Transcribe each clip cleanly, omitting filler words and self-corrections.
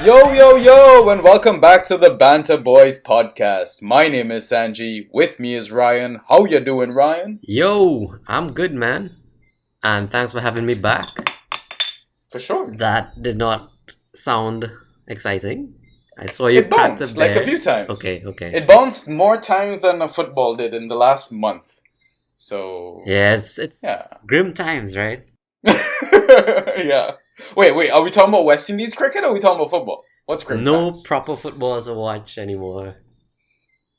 Yo, yo, yo, and welcome back to the Banter Boys podcast. My name is Sanji. With me is Ryan. How you doing, Ryan? Yo, I'm good, man. And thanks for having me back. For sure. That did not sound exciting. I saw you It cracked a bounced like a bear. few times. Okay. It bounced more times than a football did in the last month. So, Yeah, it's yeah. grim times, right? Yeah. Wait, are we talking about West Indies cricket or are we talking about football? What's grim No times? proper football to watch anymore.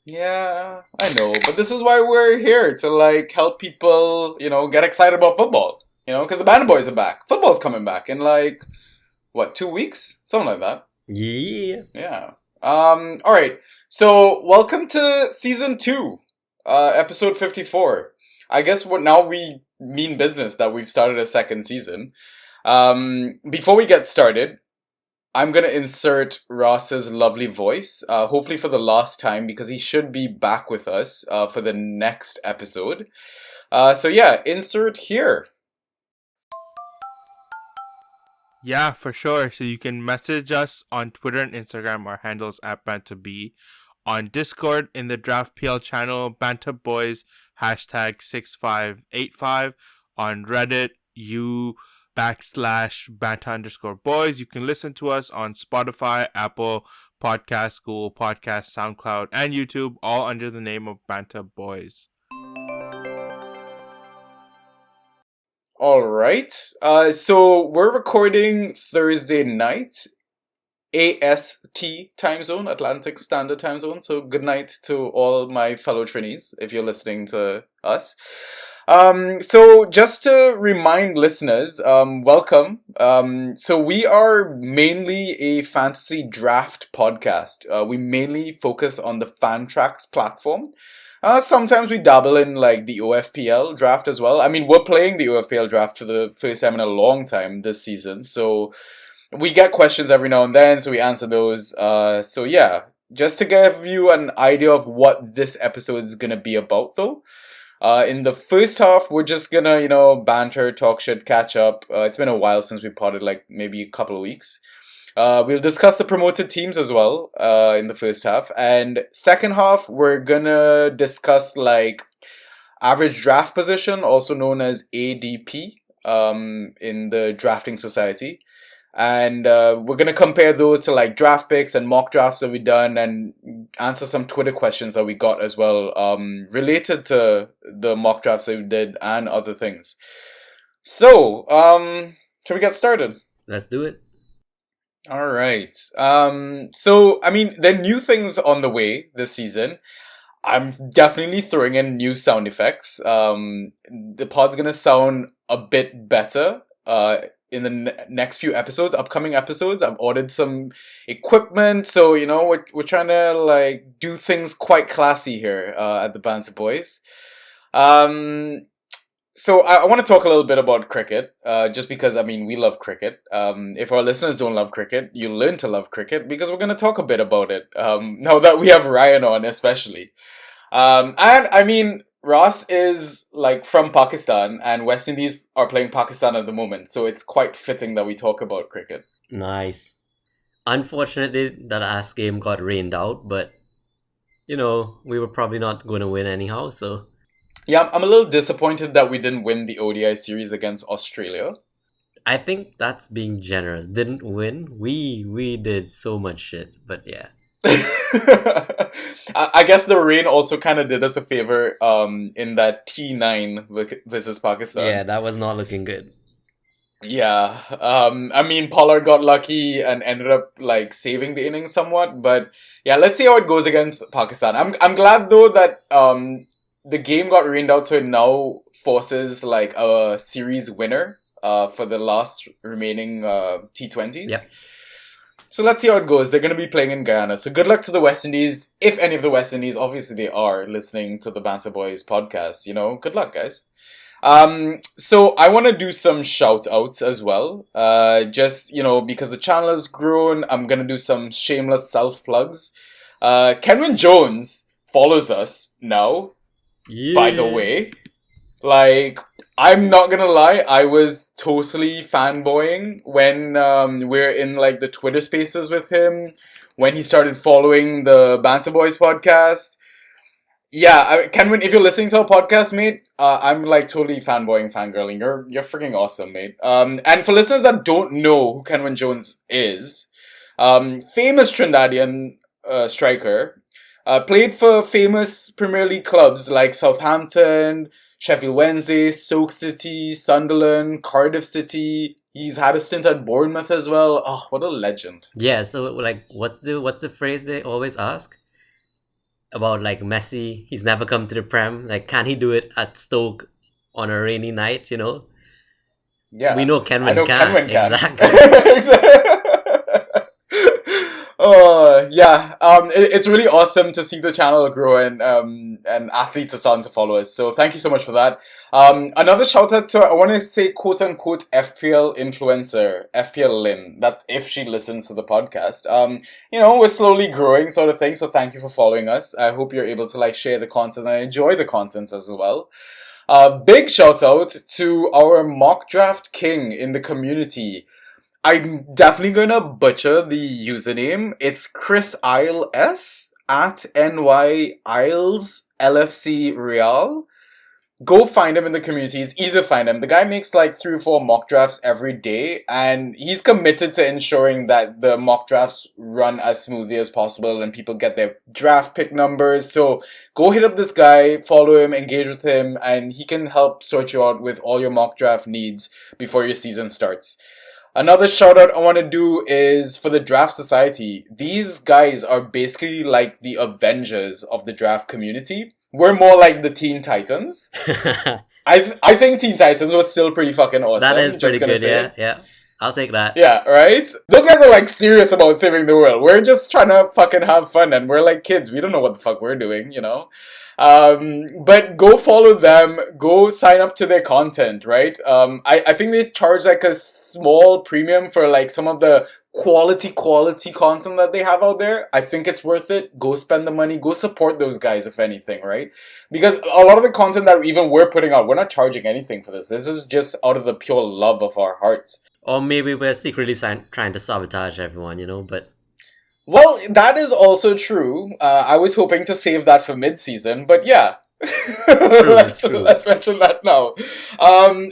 Yeah, I know, but this is why we're here to help people, get excited about football. Because the Banter Boys are back. Football's coming back in 2 weeks? Something like that. Yeah. Yeah. All right. So, welcome to season 2, episode 54. I guess now we mean business that we've started a second season. Before we get started, I'm gonna insert Ross's lovely voice, hopefully for the last time, because he should be back with us for the next episode. So yeah, insert here. Yeah, for sure. So you can message us on Twitter and Instagram. Our handles at BanterB. On Discord in the Draft PL channel, BanterBoys, #6585. On Reddit, /Banter_boys. You can listen to us on Spotify, Apple Podcasts, Google Podcasts, SoundCloud, and YouTube, all under the name of Banter Boys. All right. So we're recording Thursday night, AST time zone, Atlantic Standard Time Zone. So good night to all my fellow Trinis if you're listening to us. So just to remind listeners, welcome. So we are mainly a fantasy draft podcast. We mainly focus on the Fantrax platform. Sometimes we dabble in the OFPL draft as well. I mean, we're playing the OFPL draft for the first time in a long time this season. So we get questions every now and then, so we answer those. So yeah, just to give you an idea of what this episode is gonna be about though. In the first half, we're just gonna, banter, talk shit, catch up. It's been a while since we potted, maybe a couple of weeks. We'll discuss the promoted teams as well, in the first half. And second half, we're gonna discuss, average draft position, also known as ADP, in the drafting society. And we're going to compare those to draft picks and mock drafts that we've done and answer some Twitter questions that we got as well, related to the mock drafts that we did and other things. So, shall we get started? Let's do it. All right. So, I mean, there are new things on the way this season. I'm definitely throwing in new sound effects. The pod's going to sound a bit better, in the next few episodes, upcoming episodes. I've ordered some equipment, so we're trying to do things quite classy here at the Banter Boys. So I want to talk a little bit about cricket, just because we love cricket. If our listeners don't love cricket, you learn to love cricket because we're going to talk a bit about it. Now that we have Ryan on, especially, and Ross is from Pakistan, and West Indies are playing Pakistan at the moment, so it's quite fitting that we talk about cricket. Nice. Unfortunately, that last game got rained out, but we were probably not going to win anyhow, so. Yeah, I'm a little disappointed that we didn't win the ODI series against Australia. I think that's being generous. Didn't win. We did so much shit, but yeah. I guess the rain also kind of did us a favor in that T9 versus Pakistan. Yeah, that was not looking good. Yeah. Pollard got lucky and ended up saving the innings somewhat, but yeah, let's see how it goes against Pakistan. I'm glad though that the game got rained out, so it now forces a series winner for the last remaining T20s. Yep. So let's see how it goes. They're going to be playing in Guyana. So good luck to the West Indies. If any of the West Indies, obviously they are listening to the Banter Boys podcast, good luck, guys. So I want to do some shout outs as well. Just, because the channel has grown, I'm going to do some shameless self plugs. Kenwin Jones follows us now, Yeah. by the way. I'm not gonna lie, I was totally fanboying when we're in like the Twitter spaces with him, when he started following the Banter Boys podcast. Yeah, Kenwin, if you're listening to our podcast, mate, I'm like totally fanboying, fangirling. You're freaking awesome, mate. And for listeners that don't know who Kenwin Jones is, famous Trinidadian striker, played for famous Premier League clubs like Southampton, Sheffield Wednesday, Stoke City, Sunderland, Cardiff City. He's had a stint at Bournemouth as well. Oh, what a legend! Yeah, so like what's the phrase they always ask? About like Messi, he's never come to the Prem. Like, can he do it at Stoke on a rainy night? Yeah, We know I Kenwin know can. Kenwin can. Exactly. Oh yeah, it's really awesome to see the channel grow and athletes are starting to follow us. So thank you so much for that. Another shout out to, I want to say, quote unquote FPL influencer FPL Lynn. That's if she listens to the podcast. We're slowly growing, sort of thing. So thank you for following us. I hope you're able to like share the content and enjoy the content as well. Big shout out to our mock draft king in the community. I'm definitely gonna butcher the username. It's Chris Isle S at NY Isles LFC Real. Go find him in the community. It's easy to find him. The guy makes like 3 or 4 mock drafts every day, and he's committed to ensuring that the mock drafts run as smoothly as possible and people get their draft pick numbers. So go hit up this guy, follow him, engage with him, and he can help sort you out with all your mock draft needs before your season starts. Another shout out I want to do is for the Draft Society. These guys are basically like the Avengers of the draft community. We're more like the Teen Titans. I think Teen Titans was still pretty fucking awesome. That is pretty good, say. yeah. I'll take that. Yeah, right? Those guys are like serious about saving the world. We're just trying to fucking have fun and we're like kids. We don't know what the fuck we're doing, But go follow them, go sign up to their content, right? I think they charge like a small premium for like some of the quality content that they have out there. I think it's worth it. Go spend the money, go support those guys if anything, right? Because a lot of the content that even we're putting out, we're not charging anything for this. This is just out of the pure love of our hearts. Or maybe we're secretly trying to sabotage everyone, but... Well, that is also true. I was hoping to save that for mid-season, but yeah. Let's mention that now.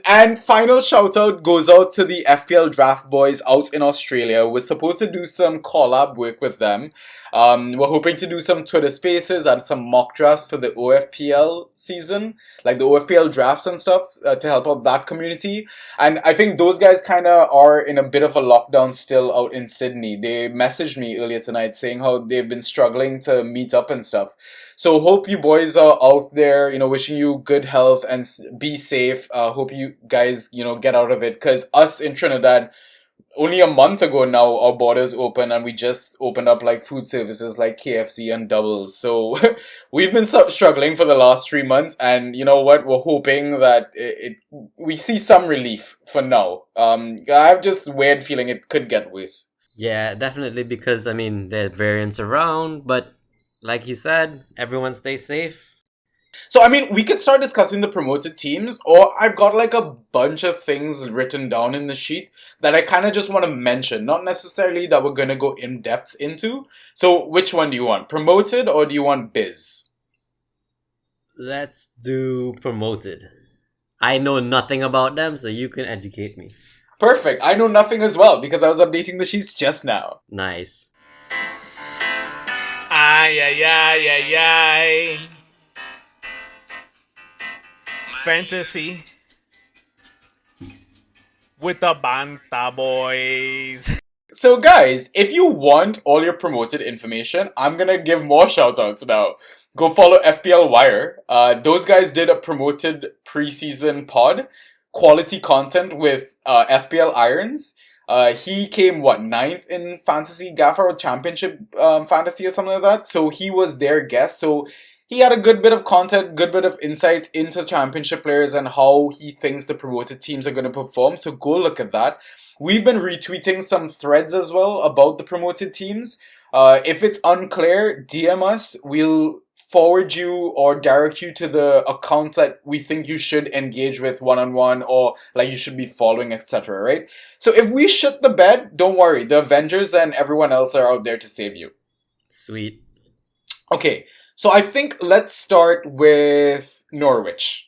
And final shout out goes out to the FPL Draft Boys out in Australia. We're supposed to do some collab work with them. We're hoping to do some Twitter spaces and some mock drafts for the OFPL season, like the OFPL drafts and stuff, to help out that community. And I think those guys kind of are in a bit of a lockdown still out in Sydney. They messaged me earlier tonight saying how they've been struggling to meet up and stuff. So hope you boys are out there, wishing you good health and be safe. Hope you guys, get out of it. Because us in Trinidad, only a month ago now, our borders open and we just opened up like food services like KFC and Doubles. So we've been struggling for the last 3 months. And you know what? We're hoping that we see some relief for now. I have just weird feeling it could get worse. Yeah, definitely, because, there are variants around, but... Like you said, everyone stay safe. So, we could start discussing the promoted teams, or I've got like a bunch of things written down in the sheet that I kind of just want to mention. Not necessarily that we're going to go in depth into. So, which one do you want? Promoted or do you want biz? Let's do promoted. I know nothing about them, so you can educate me. Perfect. I know nothing as well because I was updating the sheets just now. Nice. Ay, ay, ay, ay, ay. Fantasy with the Banta Boys. So guys, if you want all your promoted information, I'm gonna give more shoutouts now. Go follow FPL Wire. Those guys did a promoted preseason pod. Quality content with FPL Irons. He came, 9th in Fantasy Gaffer Championship Fantasy or something like that. So he was their guest. So he had a good bit of content, good bit of insight into championship players and how he thinks the promoted teams are going to perform. So go look at that. We've been retweeting some threads as well about the promoted teams. If it's unclear, DM us. We'll forward you or direct you to the accounts that we think you should engage with one-on-one or like you should be following, etc., right? So if we shit the bed, don't worry. The Avengers and everyone else are out there to save you. Sweet. Okay, so I think let's start with Norwich.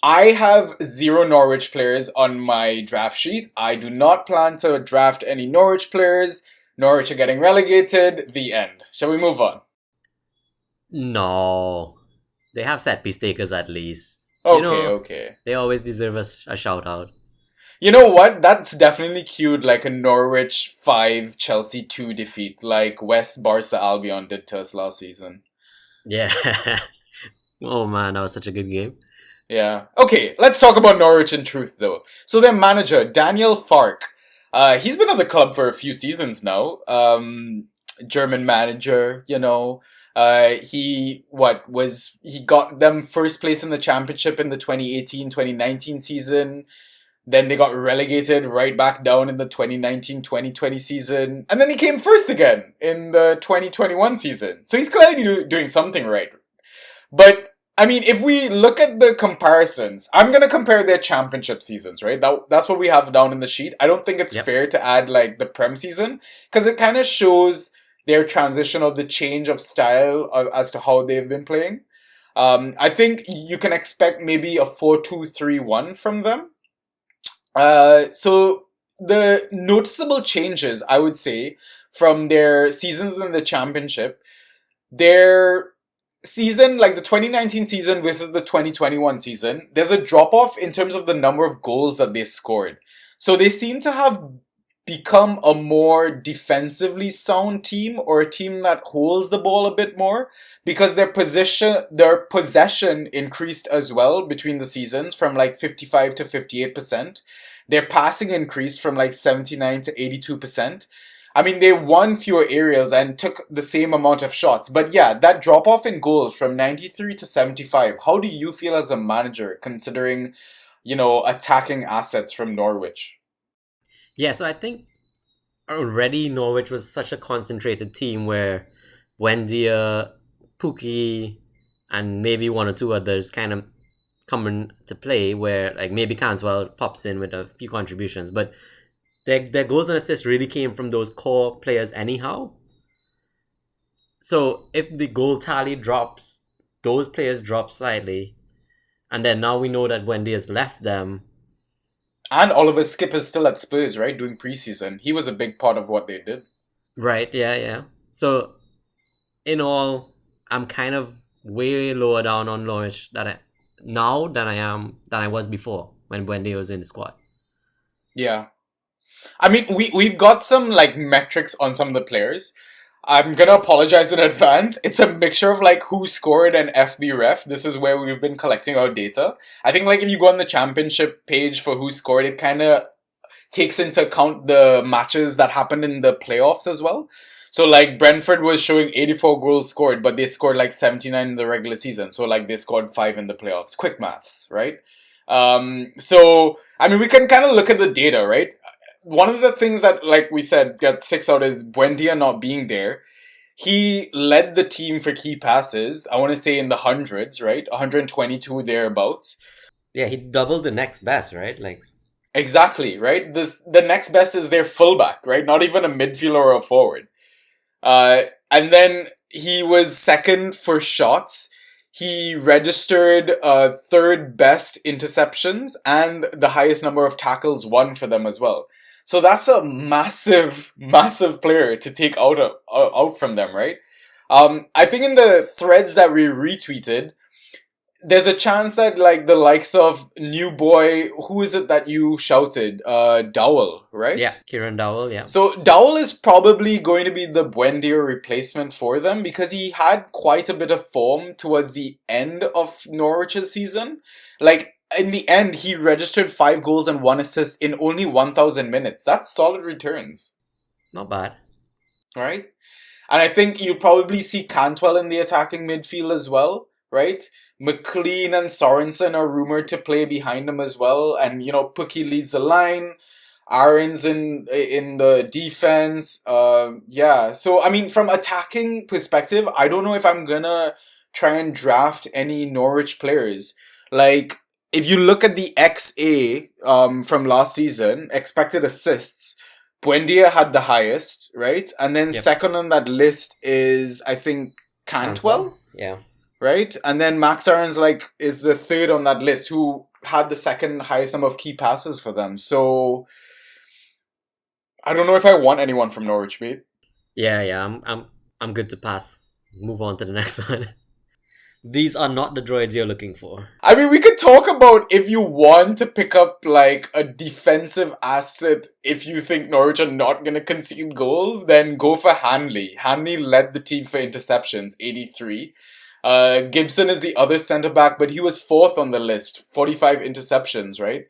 I have 0 Norwich players on my draft sheet. I do not plan to draft any Norwich players. Norwich are getting relegated. The end. Shall we move on? No. They have set piece takers at least. Okay. They always deserve a shout out. You know what? That's definitely cued like a Norwich 5, Chelsea 2 defeat, like West Barca Albion did to us last season. Yeah. Oh man, that was such a good game. Yeah. Okay, let's talk about Norwich in truth though. So their manager, Daniel Fark, he's been at the club for a few seasons now. German manager, he got them first place in the championship in the 2018-2019 season. Then they got relegated right back down in the 2019-2020 season. And then he came first again in the 2021 season. So he's clearly doing something right. But, I mean, if we look at the comparisons, I'm going to compare their championship seasons, right? That's what we have down in the sheet. I don't think it's fair to add, like, the Prem season. Because it kind of shows their transition of the change of style as to how they've been playing. I think you can expect maybe a 4-2-3-1 from them. So the noticeable changes, I would say, from their seasons in the championship, their season, like the 2019 season versus the 2021 season, there's a drop-off in terms of the number of goals that they scored. So they seem to have become a more defensively sound team, or a team that holds the ball a bit more, because their possession increased as well between the seasons from like 55 to 58%. Their passing increased from like 79 to 82%. I mean, they won fewer areas and took the same amount of shots. But yeah, that drop off in goals from 93 to 75. How do you feel as a manager considering, attacking assets from Norwich? Yeah, so I think already Norwich was such a concentrated team where Wendia, Pookie, and maybe one or two others kind of come into play, where like maybe Cantwell pops in with a few contributions, but their goals and assists really came from those core players anyhow. So if the goal tally drops, those players drop slightly, and then now we know that Wendy has left them. And Oliver Skip is still at Spurs, right? Doing preseason. He was a big part of what they did. Right, yeah. So in all, I'm kind of way lower down on Norwich now than I was before when Wendy was in the squad. Yeah. I mean, we've got some like metrics on some of the players. I'm gonna apologize in advance. It's a mixture of like who scored and FB ref. This is where we've been collecting our data. I think like if you go on the championship page for who scored, it kind of takes into account the matches that happened in the playoffs as well. So like Brentford was showing 84 goals scored, but they scored like 79 in the regular season. So like they scored 5 in the playoffs. Quick maths, right? So I mean we can kind of look at the data, right? One of the things that, like we said, got sticks out is Buendia not being there. He led the team for key passes, I want to say in the hundreds, right? 122 thereabouts. Yeah, he doubled the next best, right? Like exactly, right? The next best is their fullback, right? Not even a midfielder or a forward. And then he was second for shots. He registered third best interceptions and the highest number of tackles won for them as well. So that's a massive, massive player to take out from them, right? I think in the threads that we retweeted, there's a chance that like the likes of new boy, who is it that you shouted? Dowell, right? Yeah, Kieran Dowell, yeah. So Dowell is probably going to be the Buendia replacement for them because he had quite a bit of form towards the end of Norwich's season. Like, in the end, he registered 5 goals and 1 assist in only 1,000 minutes. That's solid returns. Not bad. Right? And I think you probably see Cantwell in the attacking midfield as well, right? McLean and Sorensen are rumored to play behind him as well. And, Pookie leads the line. Aaron's in the defense. Yeah. So I mean, from attacking perspective, I don't know if I'm gonna try and draft any Norwich players. Like, if you look at the XA from last season, expected assists, Buendia had the highest, right? And then Yep. second on that list is, I think, Cantwell, Yeah. right? And then Max Aaron's is the third on that list, who had the second highest number of key passes for them. So I don't know if I want anyone from Norwich, mate. Yeah. I'm good to pass. Move on to the next one. These are not the droids you're looking for. I mean, we could talk about if you want to pick up a defensive asset. If you think Norwich are not going to concede goals, then go for Hanley. Hanley led the team for interceptions, 83. Gibson is the other centre back, but he was fourth on the list, 45 interceptions, right?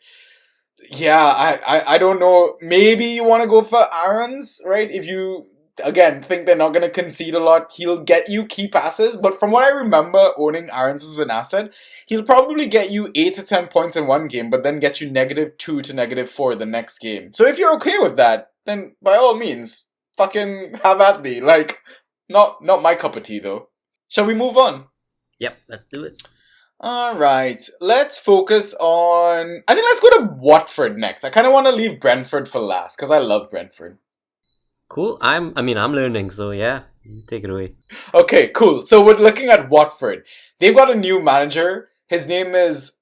Yeah, I don't know. Maybe you want to go for Aaron's, right? If you, again, think they're not going to concede a lot, he'll get you key passes. But from what I remember owning Aaron's as an asset, he'll probably get you 8 to 10 points in one game, but then get you -2 to -4 the next game. So if you're okay with that, then by all means, fucking have at me. Not my cup of tea, though. Shall we move on? Yep, let's do it. Alright, let's focus on... I think let's go to Watford next. I kind of want to leave Brentford for last, because I love Brentford. Cool. I'm learning, so yeah, you take it away. Okay, cool. So we're looking at Watford. They've got a new manager. His name is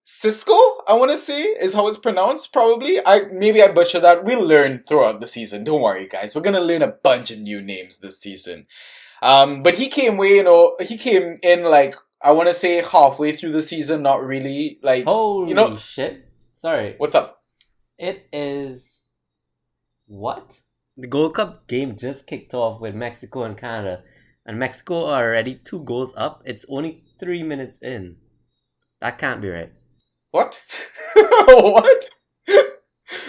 Cisco, I want to say, is how it's pronounced, probably. Maybe I butchered that. We'll learn throughout the season. Don't worry, guys. We're going to learn a bunch of new names this season. But he came in I want to say halfway through the season, not really. Holy shit. Sorry. What's up? It is... What? The Gold Cup game just kicked off with Mexico and Canada. And Mexico are already 2 goals up. It's only 3 minutes in. That can't be right. What? What?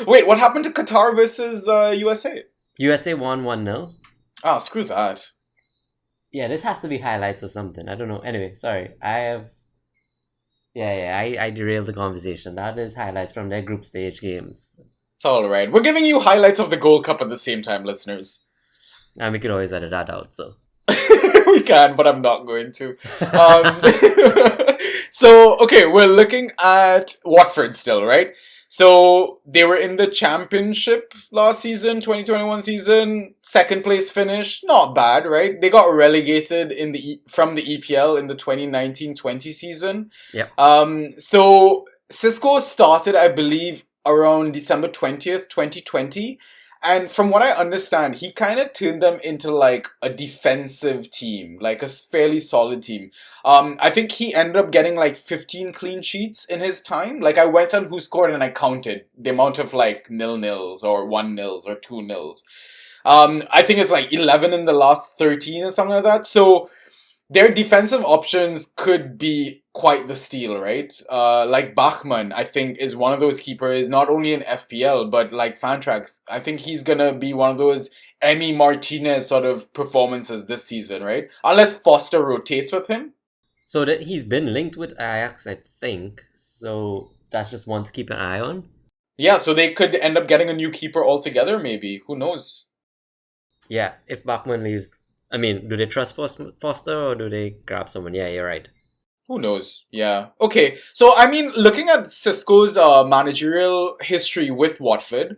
Wait, what happened to Qatar versus USA? USA won 1-0. Oh, screw that. Yeah, this has to be highlights or something. I don't know. Anyway, sorry. I derailed the conversation. That is highlights from their group stage games. It's alright. We're giving you highlights of the Gold Cup at the same time, listeners. And we could always edit that out, so. We can, but I'm not going to. So, okay, we're looking at Watford still, right? So, they were in the championship last season, 2021 season. Second place finish. Not bad, right? They got relegated from the EPL in the 2019-20 season. Yep. So, Cisco started, I believe, around December 20th, 2020. And from what I understand, he kind of turned them into a defensive team, a fairly solid team. I think he ended up getting 15 clean sheets in his time. I went on Who Scored and I counted the amount of 0-0s or 1-0s or 2-0s. I think it's 11 in the last 13 or something like that. So their defensive options could be quite the steal, right? Bachmann, I think, is one of those keepers, not only in FPL, but Fantrax. I think he's gonna be one of those Emmy Martinez sort of performances this season, right? Unless Foster rotates with him. So that he's been linked with Ajax, I think. So that's just one to keep an eye on. Yeah, so they could end up getting a new keeper altogether, maybe. Who knows? Yeah, if Bachmann leaves... I mean, do they trust Foster or do they grab someone? Yeah, you're right. Who knows? Yeah. Okay. So, I mean, looking at Cisco's managerial history with Watford,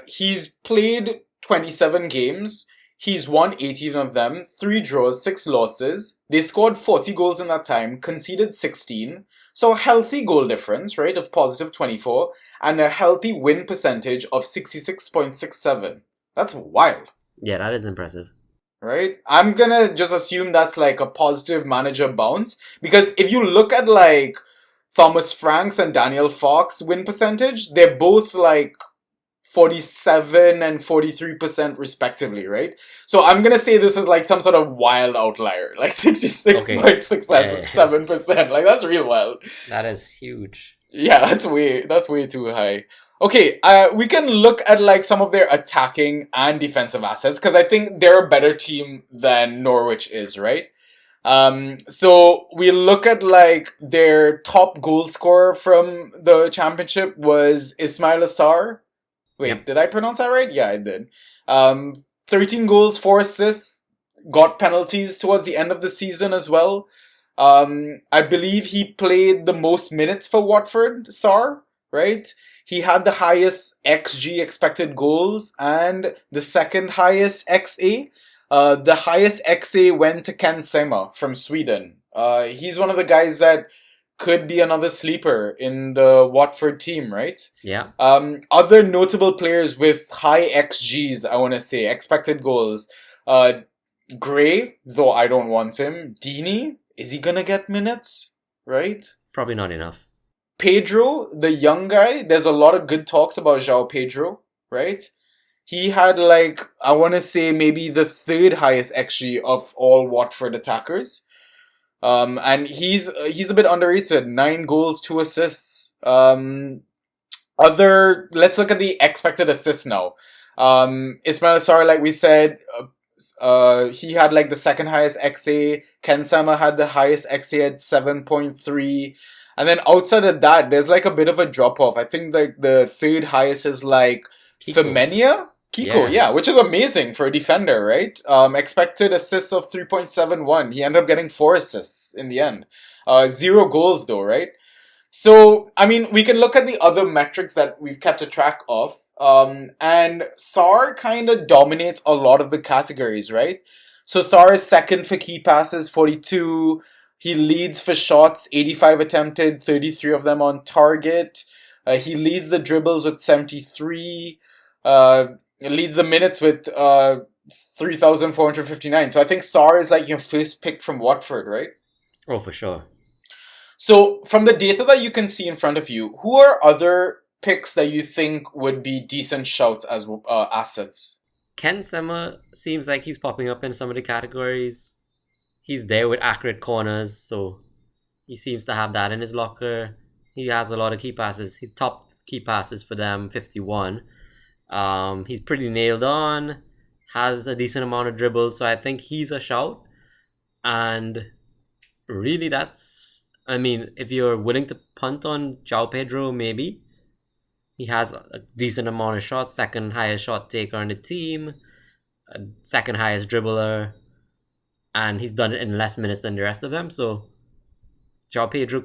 he's played 27 games. He's won 18 of them, 3 draws, 6 losses. They scored 40 goals in that time, conceded 16. So, a healthy goal difference, right, of positive 24, and a healthy win percentage of 66.67. That's wild. Yeah, that is impressive. Right? I'm gonna just assume that's a positive manager bounce. Because if you look at Thomas Franks and Daniel Fox win percentage, they're both 47 and 43% respectively, right? So I'm gonna say this is some sort of wild outlier. 66.67%. That's real wild. That is huge. Yeah, that's way too high. Okay, we can look at some of their attacking and defensive assets because I think they're a better team than Norwich is, right? So we look at their top goal scorer from the championship was Ismail Assar. Wait, Yep. did I pronounce that right? Yeah, I did. 13 goals, 4 assists, got penalties towards the end of the season as well. I believe he played the most minutes for Watford, Sar, right? He had the highest XG expected goals and the second highest XA. The highest XA went to Ken Sema from Sweden. He's one of the guys that could be another sleeper in the Watford team, right? Yeah. Other notable players with high XGs, I want to say, expected goals. Gray, though I don't want him. Dini, is he gonna get minutes? Right? Probably not enough. Pedro, the young guy, there's a lot of good talks about João Pedro, right? He had I want to say maybe the third highest XG of all Watford attackers. And he's a bit underrated. 9 goals, 2 assists. Let's look at the expected assists now. Ismail Sarr, like we said, he had the second highest XA. Ken Sama had the highest XA at 7.3. And then outside of that, there's a bit of a drop off. I think the third highest is Kiko. Femenia? Kiko, yeah, which is amazing for a defender, right? Expected assists of 3.71. He ended up getting 4 assists in the end. 0 goals though, right? So, I mean, we can look at the other metrics that we've kept a track of. And Sar kind of dominates a lot of the categories, right? So Sar is second for key passes, 42. He leads for shots, 85 attempted, 33 of them on target. He leads the dribbles with 73. Leads the minutes with 3,459. So I think Sar is your first pick from Watford, right? Oh, for sure. So from the data that you can see in front of you, who are other picks that you think would be decent shouts as assets? Ken Sema seems like he's popping up in some of the categories. He's there with accurate corners, so he seems to have that in his locker. He has a lot of key passes. He topped key passes for them, 51. He's pretty nailed on, has a decent amount of dribbles, so I think he's a shout. And really if you're willing to punt on João Pedro, maybe. He has a decent amount of shots, second highest shot taker on the team, second highest dribbler, and he's done it in less minutes than the rest of them, so João Pedro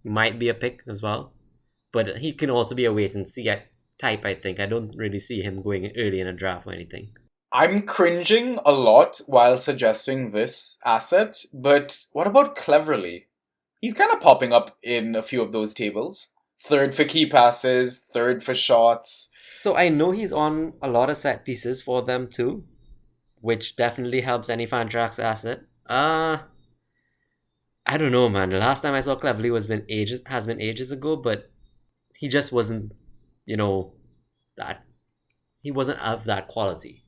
might be a pick as well. But he can also be a wait and see type, I think. I don't really see him going early in a draft or anything. I'm cringing a lot while suggesting this asset, but what about Cleverly? He's kind of popping up in a few of those tables. Third for key passes, third for shots. So I know he's on a lot of set pieces for them too, which definitely helps any Fantrax asset. I don't know, man. The last time I saw Cleverly has been ages ago, but he just wasn't, that he wasn't of that quality.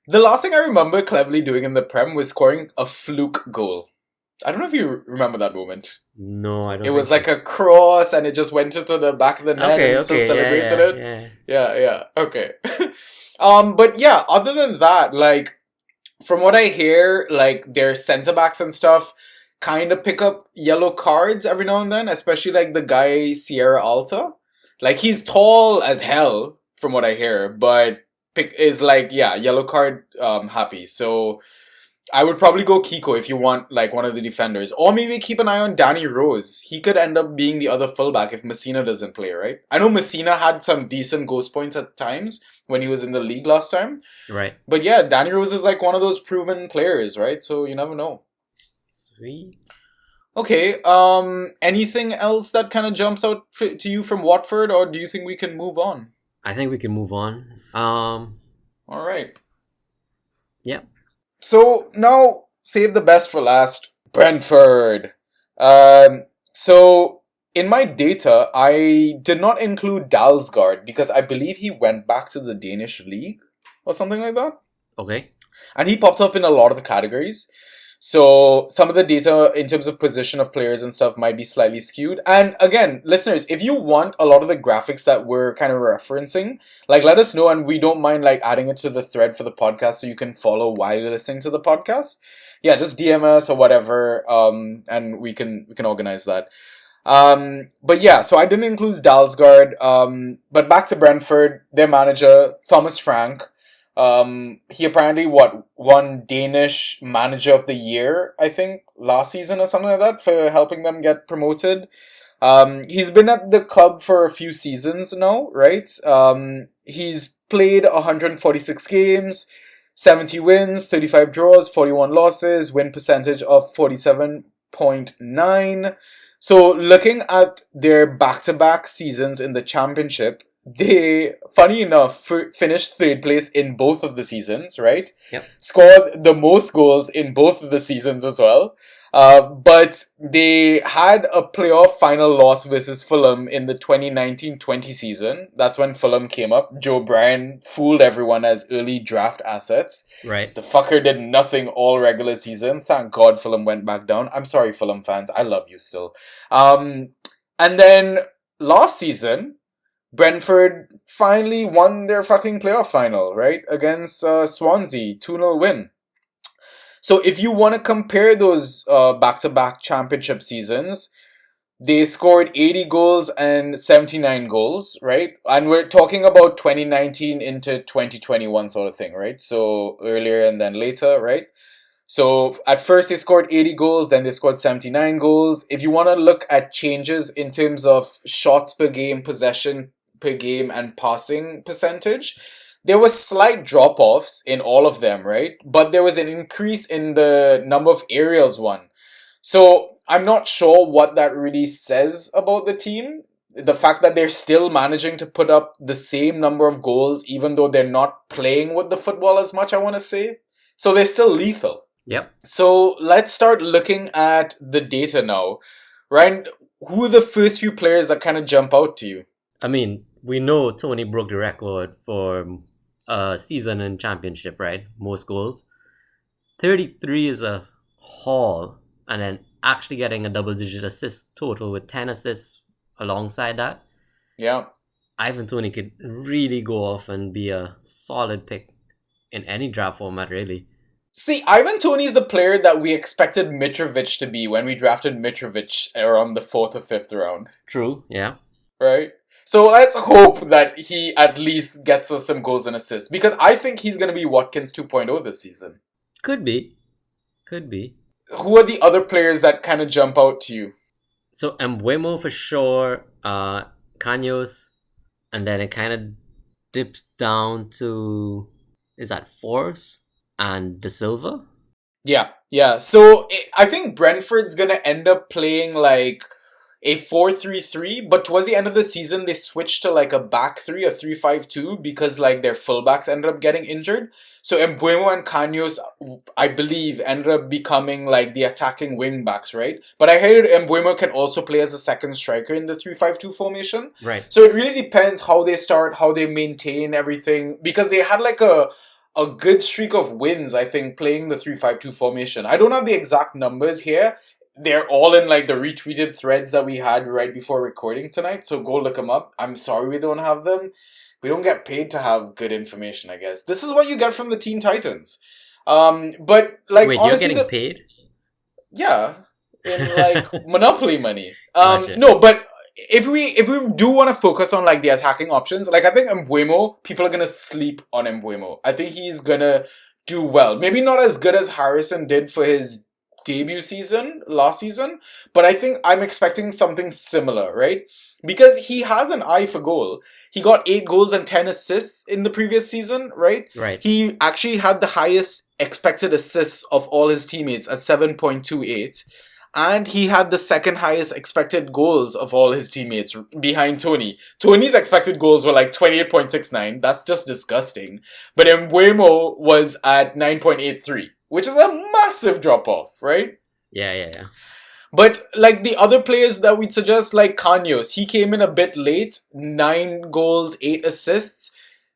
The last thing I remember Cleverly doing in the Prem was scoring a fluke goal. I don't know if you remember that moment. No, I don't. It was a cross and it just went into the back of the net and still celebrated it. Yeah. Okay. But yeah, other than that, from what I hear, their centre backs and stuff kind of pick up yellow cards every now and then, especially the guy Sierra Alta. He's tall as hell from what I hear, but is yellow card happy. So I would probably go Kiko if you want one of the defenders, or maybe keep an eye on Danny Rose. He could end up being the other fullback if Messina doesn't play, right? I know Messina had some decent ghost points at times when he was in the league last time, right? But yeah, Danny Rose is one of those proven players, right? So you never know. Sweet. Okay. Anything else that kind of jumps out to you from Watford, or do you think we can move on? I think we can move on. All right. Yeah. So now, save the best for last. Brentford. So in my data, I did not include Dalsgaard because I believe he went back to the Danish league or something like that. Okay. And he popped up in a lot of the categories. So some of the data in terms of position of players and stuff might be slightly skewed. And again, listeners, if you want a lot of the graphics that we're kind of referencing, let us know, and we don't mind adding it to the thread for the podcast so you can follow while you're listening to the podcast. Yeah, just DM us or whatever, and we can organize that. But yeah, so I didn't include Dalsgaard. But back to Brentford, their manager, Thomas Frank. He apparently won Danish Manager of the Year, I think, last season or something like that for helping them get promoted. He's been at the club for a few seasons now, right? He's played 146 games, 70 wins, 35 draws, 41 losses, win percentage of 47.9. So looking at their back-to-back seasons in the championship, they, funny enough, finished third place in both of the seasons, right? Yep. Scored the most goals in both of the seasons as well. But they had a playoff final loss versus Fulham in the 2019-20 season. That's when Fulham came up. Joe Bryan fooled everyone as early draft assets. Right. The fucker did nothing all regular season. Thank God Fulham went back down. I'm sorry, Fulham fans. I love you still. And then last season, Brentford finally won their fucking playoff final, right? Against Swansea. 2-0 win. So if you want to compare those back-to-back championship seasons, they scored 80 goals and 79 goals, right? And we're talking about 2019 into 2021 sort of thing, right? So earlier and then later, right? So at first they scored 80 goals, then they scored 79 goals. If you want to look at changes in terms of shots per game, possession per game, and passing percentage, there was slight drop-offs in all of them, right? But there was an increase in the number of aerials won. So I'm not sure what that really says about the team. The fact that they're still managing to put up the same number of goals even though they're not playing with the football as much, I want to say. So they're still lethal. Yep. So let's start looking at the data now. Ryan, who are the first few players that kind of jump out to you? I mean, we know Tony broke the record for season and championship, right? Most goals. 33 is a haul, and then actually getting a double-digit assist total with 10 assists alongside that. Yeah. Ivan Toney could really go off and be a solid pick in any draft format, really. See, Ivan Toney is the player that we expected Mitrovic to be when we drafted Mitrovic around the 4th or 5th round. True, yeah. Right? So let's hope that he at least gets us some goals and assists. Because I think he's going to be Watkins 2.0 this season. Could be. Who are the other players that kind of jump out to you? So Mbeumo for sure, Kanyos, and then it kind of dips down to, is that Force and De Silva? Yeah. So I think Brentford's going to end up playing like a 4-3-3, but towards the end of the season, they switched to like a back three, a 3-5-2, because like their fullbacks ended up getting injured. So Mbeumo and Kanyos, I believe, ended up becoming like the attacking wing backs, right? But I heard Mbeumo can also play as a second striker in the 3-5-2 formation. Right. So it really depends how they start, how they maintain everything, because they had like a good streak of wins, I think, playing the 3-5-2 formation. I don't have the exact numbers here. They're all in like the retweeted threads that we had right before recording tonight, so go look them up. I'm sorry we don't have them. We don't get paid to have good information, I guess. This is what you get from the Teen Titans. But like, wait, honestly, you're getting paid? Yeah, in like Monopoly money. Gotcha. No, but if we do want to focus on like the attacking options, like I think Mbeumo, people are gonna sleep on Mbeumo. I think he's gonna do well. Maybe not as good as Harrison did for his debut season last season, but I think I'm expecting something similar, right? Because he has an eye for goal. He got 8 goals and 10 assists in the previous season, right? Right. He actually had the highest expected assists of all his teammates at 7.28. And he had the second highest expected goals of all his teammates behind Tony. Tony's expected goals were like 28.69. That's just disgusting. But Mbeumo was at 9.83, which is a massive drop-off, right? Yeah. But like the other players that we'd suggest, like Kanyos, he came in a bit late, 9 goals, 8 assists.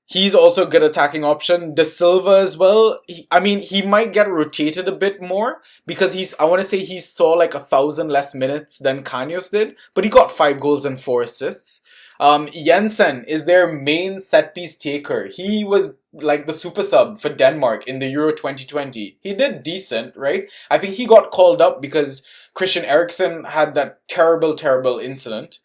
He's also a good attacking option. De Silva as well. He might get rotated a bit more because I want to say he saw like 1,000 less minutes than Kanyos did, but he got 5 goals and 4 assists. Jensen is their main set piece taker. He was like the super sub for Denmark in the Euro 2020. He did decent, right? I think he got called up because Christian Eriksen had that terrible incident.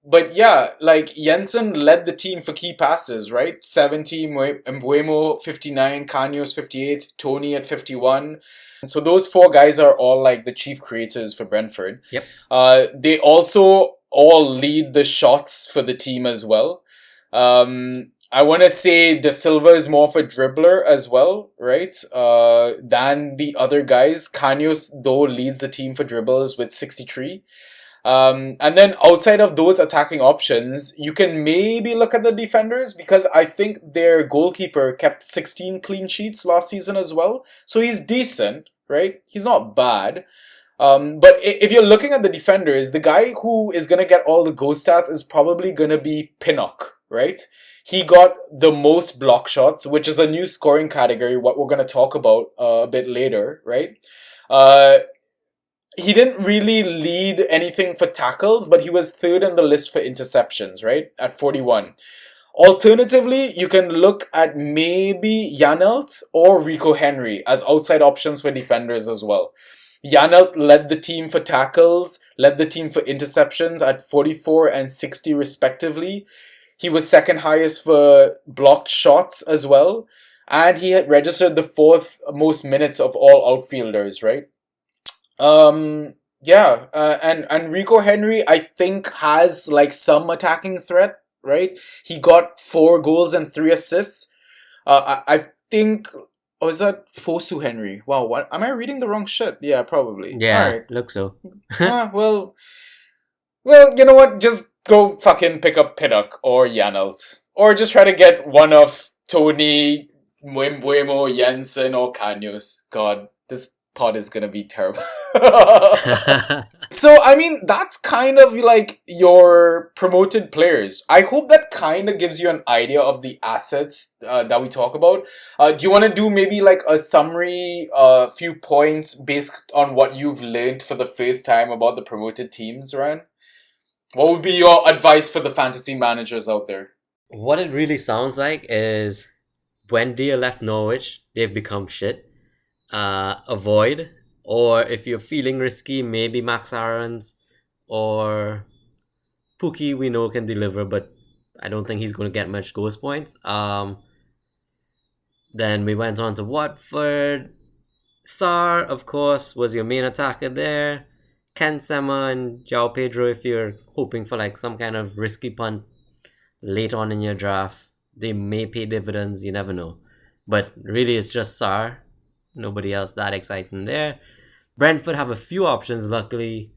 But yeah, like Jensen led the team for key passes, right? 70, Mbuemo 59, Kanyos 58, Tony at 51. So those four guys are all like the chief creators for Brentford. Yep. They also all lead the shots for the team as well. I want to say De Silva is more of a dribbler as well, right? Than the other guys. Kanyos, though, leads the team for dribbles with 63. And then outside of those attacking options, you can maybe look at the defenders because I think their goalkeeper kept 16 clean sheets last season as well. So he's decent, right? He's not bad. But if you're looking at the defenders, the guy who is going to get all the goal stats is probably going to be Pinnock, right? He got the most block shots, which is a new scoring category, what we're going to talk about a bit later, right? He didn't really lead anything for tackles, but he was third in the list for interceptions, right? At 41. Alternatively, you can look at maybe Janelt or Rico Henry as outside options for defenders as well. Janelt led the team for tackles, led the team for interceptions at 44 and 60 respectively. He was second highest for blocked shots as well. And he had registered the fourth most minutes of all outfielders, right? And Rico Henry, I think, has like some attacking threat, right? He got 4 goals and 3 assists. I think, oh, is that Fosu Henry? Wow, what am I reading the wrong shit? Yeah, probably. Yeah, all right. looks so. Well, you know what? Just go fucking pick up Pinnock or Janelt, or just try to get one of Tony, Mbuemo, Jensen, or Kanyos. God, this pod is gonna be terrible. So, I mean, that's kind of like your promoted players. I hope that kind of gives you an idea of the assets that we talk about. Do you want to do maybe like a summary, few points based on what you've learned for the first time about the promoted teams, Ryan? What would be your advice for the fantasy managers out there? What it really sounds like is when Dia left Norwich, they've become shit. Avoid, or if you're feeling risky, maybe Max Aarons or Pookie, we know can deliver, but I don't think he's going to get much goals points. Then we went on to Watford. Sar, of course, was your main attacker there. Ken Sema and João Pedro, if you're hoping for like some kind of risky punt late on in your draft, they may pay dividends, you never know. But really, it's just Sar. Nobody else that exciting there. Brentford have a few options, luckily.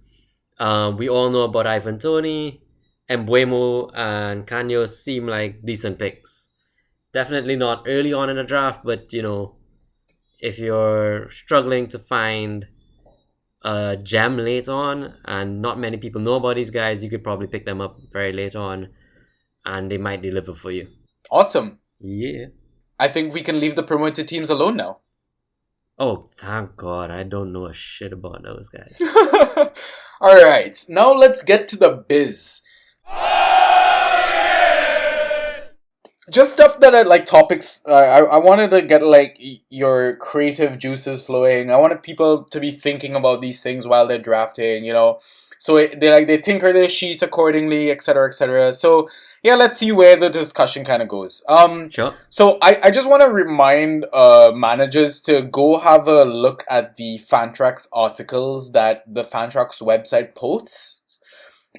We all know about Ivan Toney. Mbuemo and Kanyos seem like decent picks. Definitely not early on in a draft, but, you know, if you're struggling to find a gem late on, and not many people know about these guys, you could probably pick them up very late on, and they might deliver for you. Awesome. Yeah. I think we can leave the promoted teams alone now. Oh, thank God. I don't know a shit about those guys. Alright, now let's get to the biz. Just stuff that are like topics. I wanted to get like your creative juices flowing. I wanted people to be thinking about these things while they're drafting, you know. So they tinker their sheets accordingly, etc., etc. So yeah, let's see where the discussion kind of goes. Sure. So I just want to remind managers to go have a look at the Fantrax articles that the Fantrax website posts,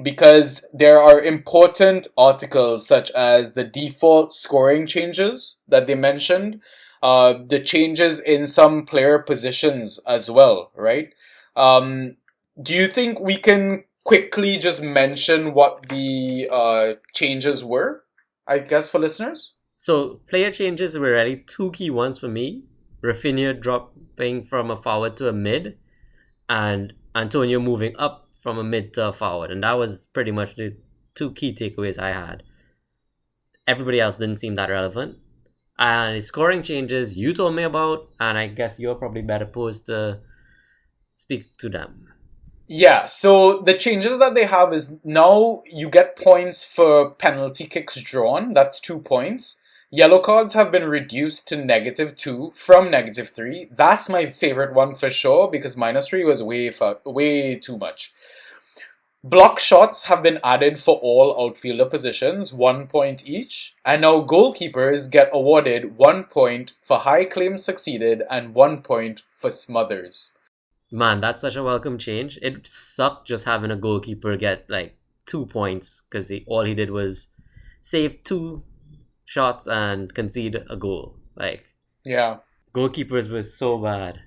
because there are important articles such as the default scoring changes that they mentioned, the changes in some player positions as well, right? Do you think we can quickly just mention what the changes were, I guess, for listeners? So, player changes were really 2 key ones for me. Rafinha dropping from a forward to a mid, and Antonio moving up from a mid to a forward. And that was pretty much the 2 key takeaways I had. Everybody else didn't seem that relevant. And the scoring changes you told me about, and I guess you're probably better posed to speak to them. Yeah, so the changes that they have is now you get points for penalty kicks drawn. That's 2 points. Yellow cards have been reduced to -2 from -3. That's my favorite one for sure because -3 was way too much. Block shots have been added for all outfielder positions, 1 point each. And now goalkeepers get awarded 1 point for high claims succeeded and 1 point for smothers. Man, that's such a welcome change. It sucked just having a goalkeeper get like 2 points because all he did was save 2 shots and concede a goal. Like, Yeah. goalkeepers were so bad.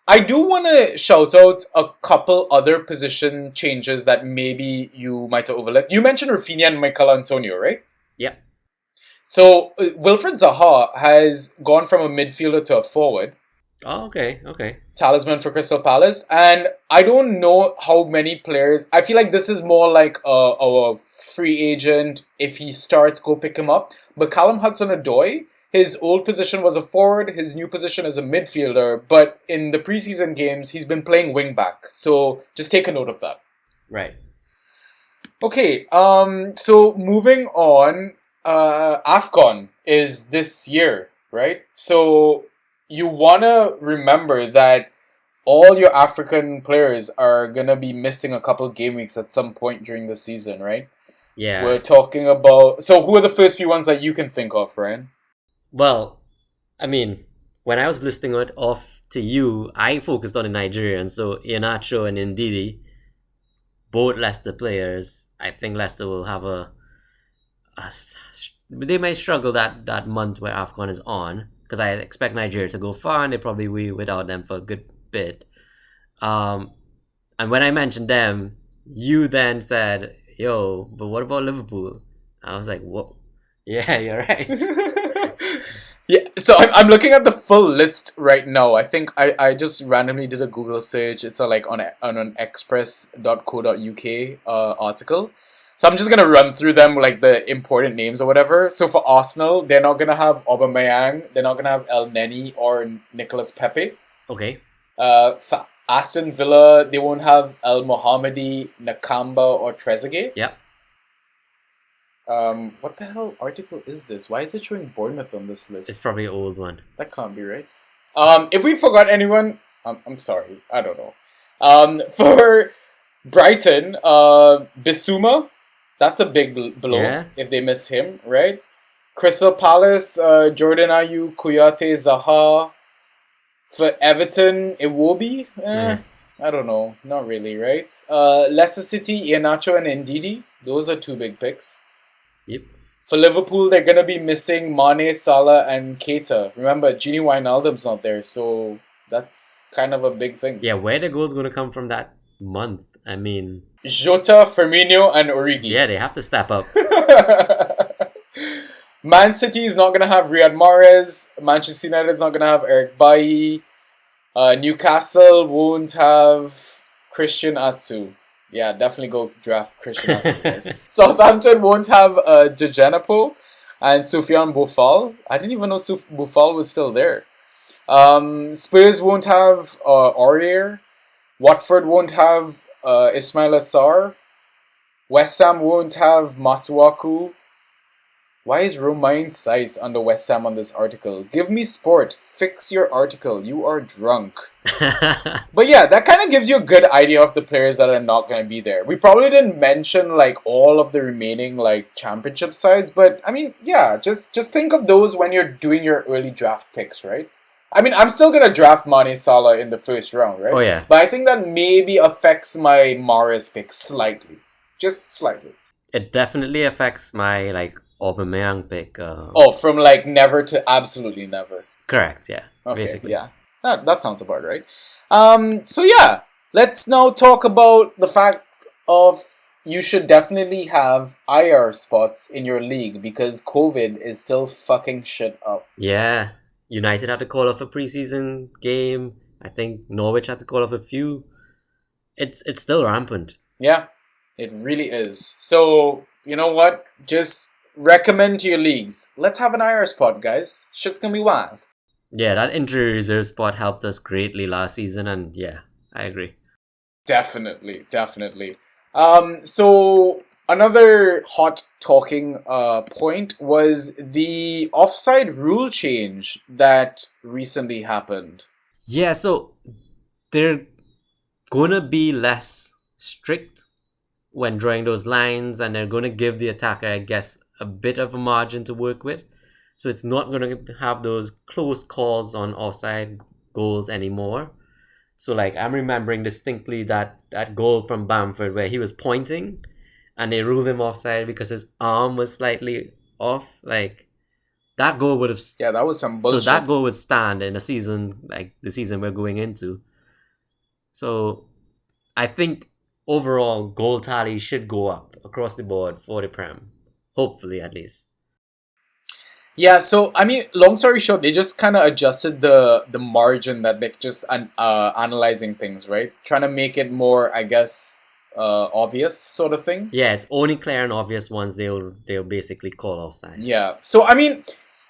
I do want to shout out a couple other position changes that maybe you might have overlooked. You mentioned Rafinha and Michael Antonio, right? Yeah. So Wilfred Zaha has gone from a midfielder to a forward. Oh, okay. Talisman for Crystal Palace. And I don't know how many players... I feel like this is more like a free agent. If he starts, go pick him up. But Callum Hudson-Odoi, his old position was a forward. His new position is a midfielder. But in the preseason games, he's been playing wing-back. So just take a note of that. Right. Okay, so moving on, AFCON is this year, right? So you want to remember that all your African players are going to be missing a couple game weeks at some point during the season, right? Yeah. We're talking about... So who are the first few ones that you can think of, Ryan? Well, I mean, when I was listing it off to you, I focused on the Nigerians. So Iheanacho and Ndidi, both Leicester players. I think Leicester will have they might struggle that month where AFCON is on, because I expect Nigeria to go far and they probably will be without them for a good bit. And when I mentioned them, you then said, yo, but what about Liverpool? I was like, what? Yeah, you're right. Yeah, so I'm looking at the full list right now. I think I just randomly did a Google search. It's on an express.co.uk article. So I'm just going to run through them, like the important names or whatever. So for Arsenal, they're not going to have Aubameyang. They're not going to have El Neni or Nicolas Pepe. Okay. For Aston Villa, they won't have El Mohammadi, Nakamba, or Trezeguet. Yep. What the hell article is this? Why is it showing Bournemouth on this list? It's probably an old one. That can't be right. If we forgot anyone, I'm sorry. I don't know. For Brighton, Bissouma, that's a big blow if they miss him, right? Crystal Palace, Jordan Ayew, Kouyaté, Zaha. For Everton, Iwobi, I don't know. Not really, right? Leicester City, Iheanacho and Ndidi. Those are two big picks. Yep. For Liverpool, they're going to be missing Mane, Salah, and Keita. Remember, Gini Wijnaldum's not there, so that's kind of a big thing. Yeah, where the goals going to come from that month? I mean... Jota, Firmino, and Origi. Yeah, they have to step up. Man City is not going to have Riyad Mahrez. Manchester United is not going to have Eric Bailly. Newcastle won't have Christian Atsu. Yeah, definitely go draft Christian Atsu, guys. Southampton won't have Djenepo and Soufiane Boufal. I didn't even know Boufal was still there. Spurs won't have Aurier. Watford won't have Ismail Assar. West Ham won't have Masuaku. Why is Romain Saiss under West Ham on this article? Give me sport. Fix your article. You are drunk. But yeah, that kind of gives you a good idea of the players that are not going to be there. We probably didn't mention like all of the remaining like championship sides, but I mean, yeah, just think of those when you're doing your early draft picks, right? I mean, I'm still going to draft Mane Salah in the first round, right? Oh, yeah. But I think that maybe affects my Mahrez pick slightly. Just slightly. It definitely affects my like Aubameyang pick. From like never to absolutely never. Correct, yeah. Okay, basically. yeah. That sounds about right. So yeah, let's now talk about the fact of you should definitely have IR spots in your league because COVID is still fucking shit up. Yeah. United had to call off a preseason game. I think Norwich had to call off a few. It's still rampant. Yeah, it really is. So, you know what? Just recommend to your leagues. Let's have an IR spot, guys. Shit's gonna be wild. Yeah, that injury reserve spot helped us greatly last season, and yeah, I agree. Definitely, definitely. So another hot talking point was the offside rule change that recently happened. Yeah, so they're gonna be less strict when drawing those lines, and they're gonna give the attacker, I guess, a bit of a margin to work with. So it's not gonna have those close calls on offside goals anymore. So like I'm remembering distinctly that goal from Bamford where he was pointing and they ruled him offside because his arm was slightly off. Like that goal would have Yeah, that was some so bullshit. that goal would stand in a season like the season we're going into. So I think overall goal tally should go up across the board for the Prem. Hopefully at least. Yeah, so I mean, long story short, they just kind of adjusted the margin that they're just analyzing things, right? Trying to make it more, I guess, obvious sort of thing. Yeah, it's only clear and obvious ones they'll basically call offside. Yeah. So I mean,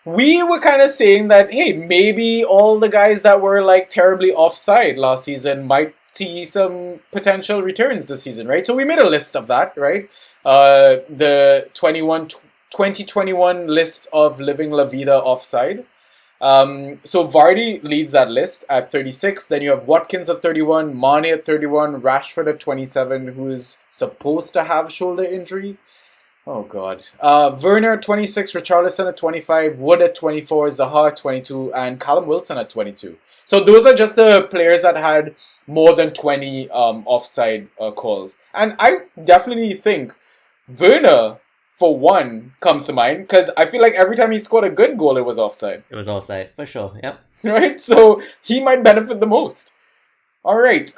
we were kind of saying that hey, maybe all the guys that were like terribly offside last season might see some potential returns this season, right? So we made a list of that, right? The 2021 list of Living La Vida offside. So Vardy leads that list at 36. Then you have Watkins at 31, Mane at 31, Rashford at 27, who's supposed to have shoulder injury. Oh God. Werner at 26, Richarlison at 25, Wood at 24, Zaha at 22, and Callum Wilson at 22. So those are just the players that had more than 20 offside calls. And I definitely think Werner, for one, comes to mind because I feel like every time he scored a good goal, it was offside. It was offside for sure. Yep. Right? So he might benefit the most. All right,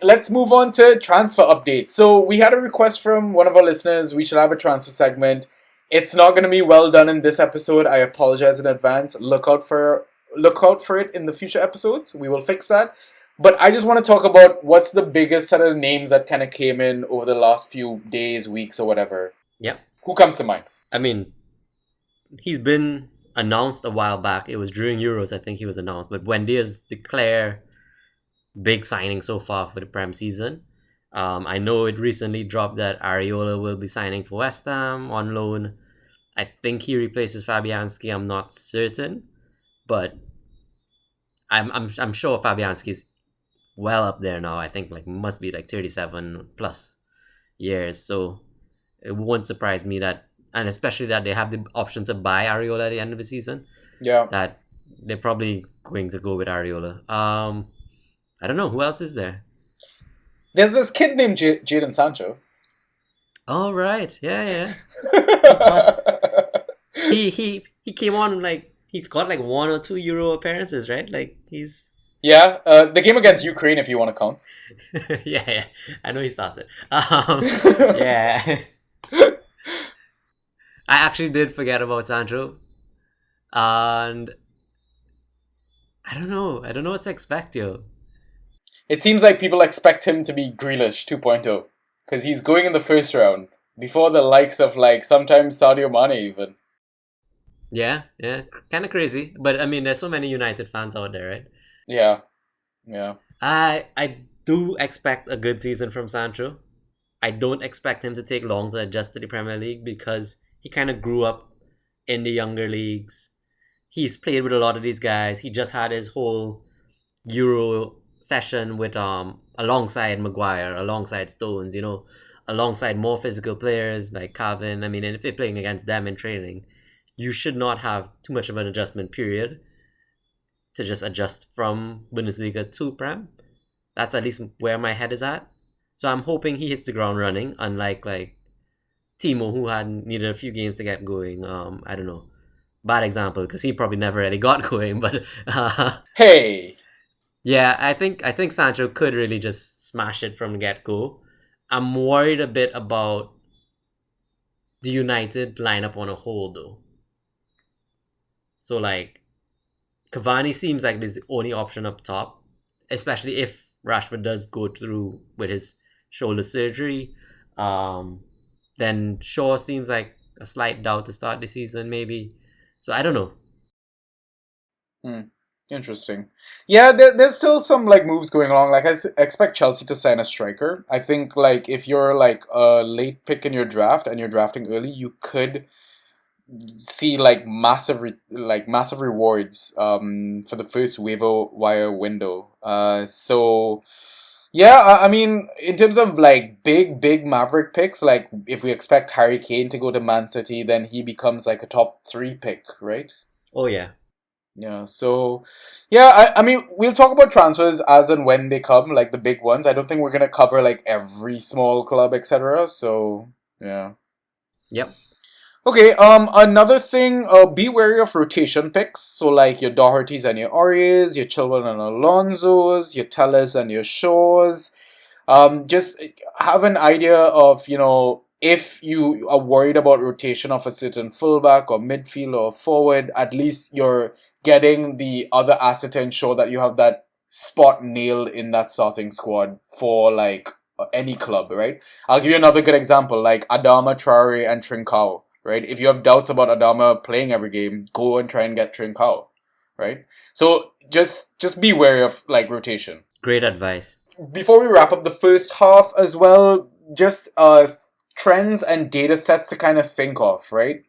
let's move on to transfer updates. So we had a request from one of our listeners. We should have a transfer segment. It's not going to be well done in this episode. I apologize in advance. Look out for it in the future episodes. We will fix that. But I just want to talk about what's the biggest set of names that kind of came in over the last few days, weeks, or whatever. Yep. Who comes to mind? I mean, he's been announced a while back. It was during Euros, I think he was announced. But Buendia's declared big signing so far for the Prem season. I know it recently dropped that Areola will be signing for West Ham on loan. I think he replaces Fabianski. I'm not certain, but I'm sure Fabianski's well up there now. I think like must be like 37 plus years. So it won't surprise me that, and especially that they have the option to buy Areola at the end of the season. Yeah. That they're probably going to go with Areola. I don't know who else is there. There's this kid named Jadon Sancho. Oh right, yeah. he came on like he got like 1 or 2 Euro appearances, right? Like he's Yeah, the game against Ukraine, if you want to count. yeah. I know he starts it. Yeah. I actually did forget about Sancho, and I don't know what to expect, yo. It seems like people expect him to be Grealish 2.0 because he's going in the first round before the likes of like sometimes Sadio Mane even. Yeah, kind of crazy, but I mean, there's so many United fans out there, right? Yeah. I do expect a good season from Sancho. I don't expect him to take long to adjust to the Premier League because he kind of grew up in the younger leagues. He's played with a lot of these guys. He just had his whole Euro session with alongside Maguire, alongside Stones, alongside more physical players like Calvin. I mean, and if you're playing against them in training, you should not have too much of an adjustment period to just adjust from Bundesliga to Prem. That's at least where my head is at. So I'm hoping he hits the ground running, unlike like Timo, who had needed a few games to get going. I don't know, bad example because he probably never really got going. But Hey. yeah, I think Sancho could really just smash it from the get go. I'm worried a bit about the United lineup on a whole though. So like Cavani seems like this the only option up top, especially if Rashford does go through with his shoulder surgery. Then Shaw seems like a slight doubt to start the season, maybe. So I don't know. Interesting. Yeah, there's still some like moves going along. Like expect Chelsea to sign a striker. I think like if you're like a late pick in your draft and you're drafting early, you could see like massive rewards for the first waiver wire window. So yeah, I mean in terms of like big Maverick picks, like if we expect Harry Kane to go to Man City, then he becomes like a top 3 pick, right? Oh yeah. Yeah, so yeah, I mean we'll talk about transfers as and when they come, like the big ones. I don't think we're gonna cover like every small club, etc. So yeah. Yep. Okay, another thing, be wary of rotation picks. So like your Dohertys and your Aureas, your Chilwell and Alonsos, your Tellers and your Shaws. Just have an idea of, if you are worried about rotation of a certain fullback or midfield or forward, at least you're getting the other asset to ensure that you have that spot nailed in that starting squad for like any club, right? I'll give you another good example, like Adama Traore and Trincao, right? If you have doubts about Adama playing every game, go and try and get Trincao, right? So just be wary of like rotation. Great advice. Before we wrap up the first half as well, just trends and data sets to kind of think of, right?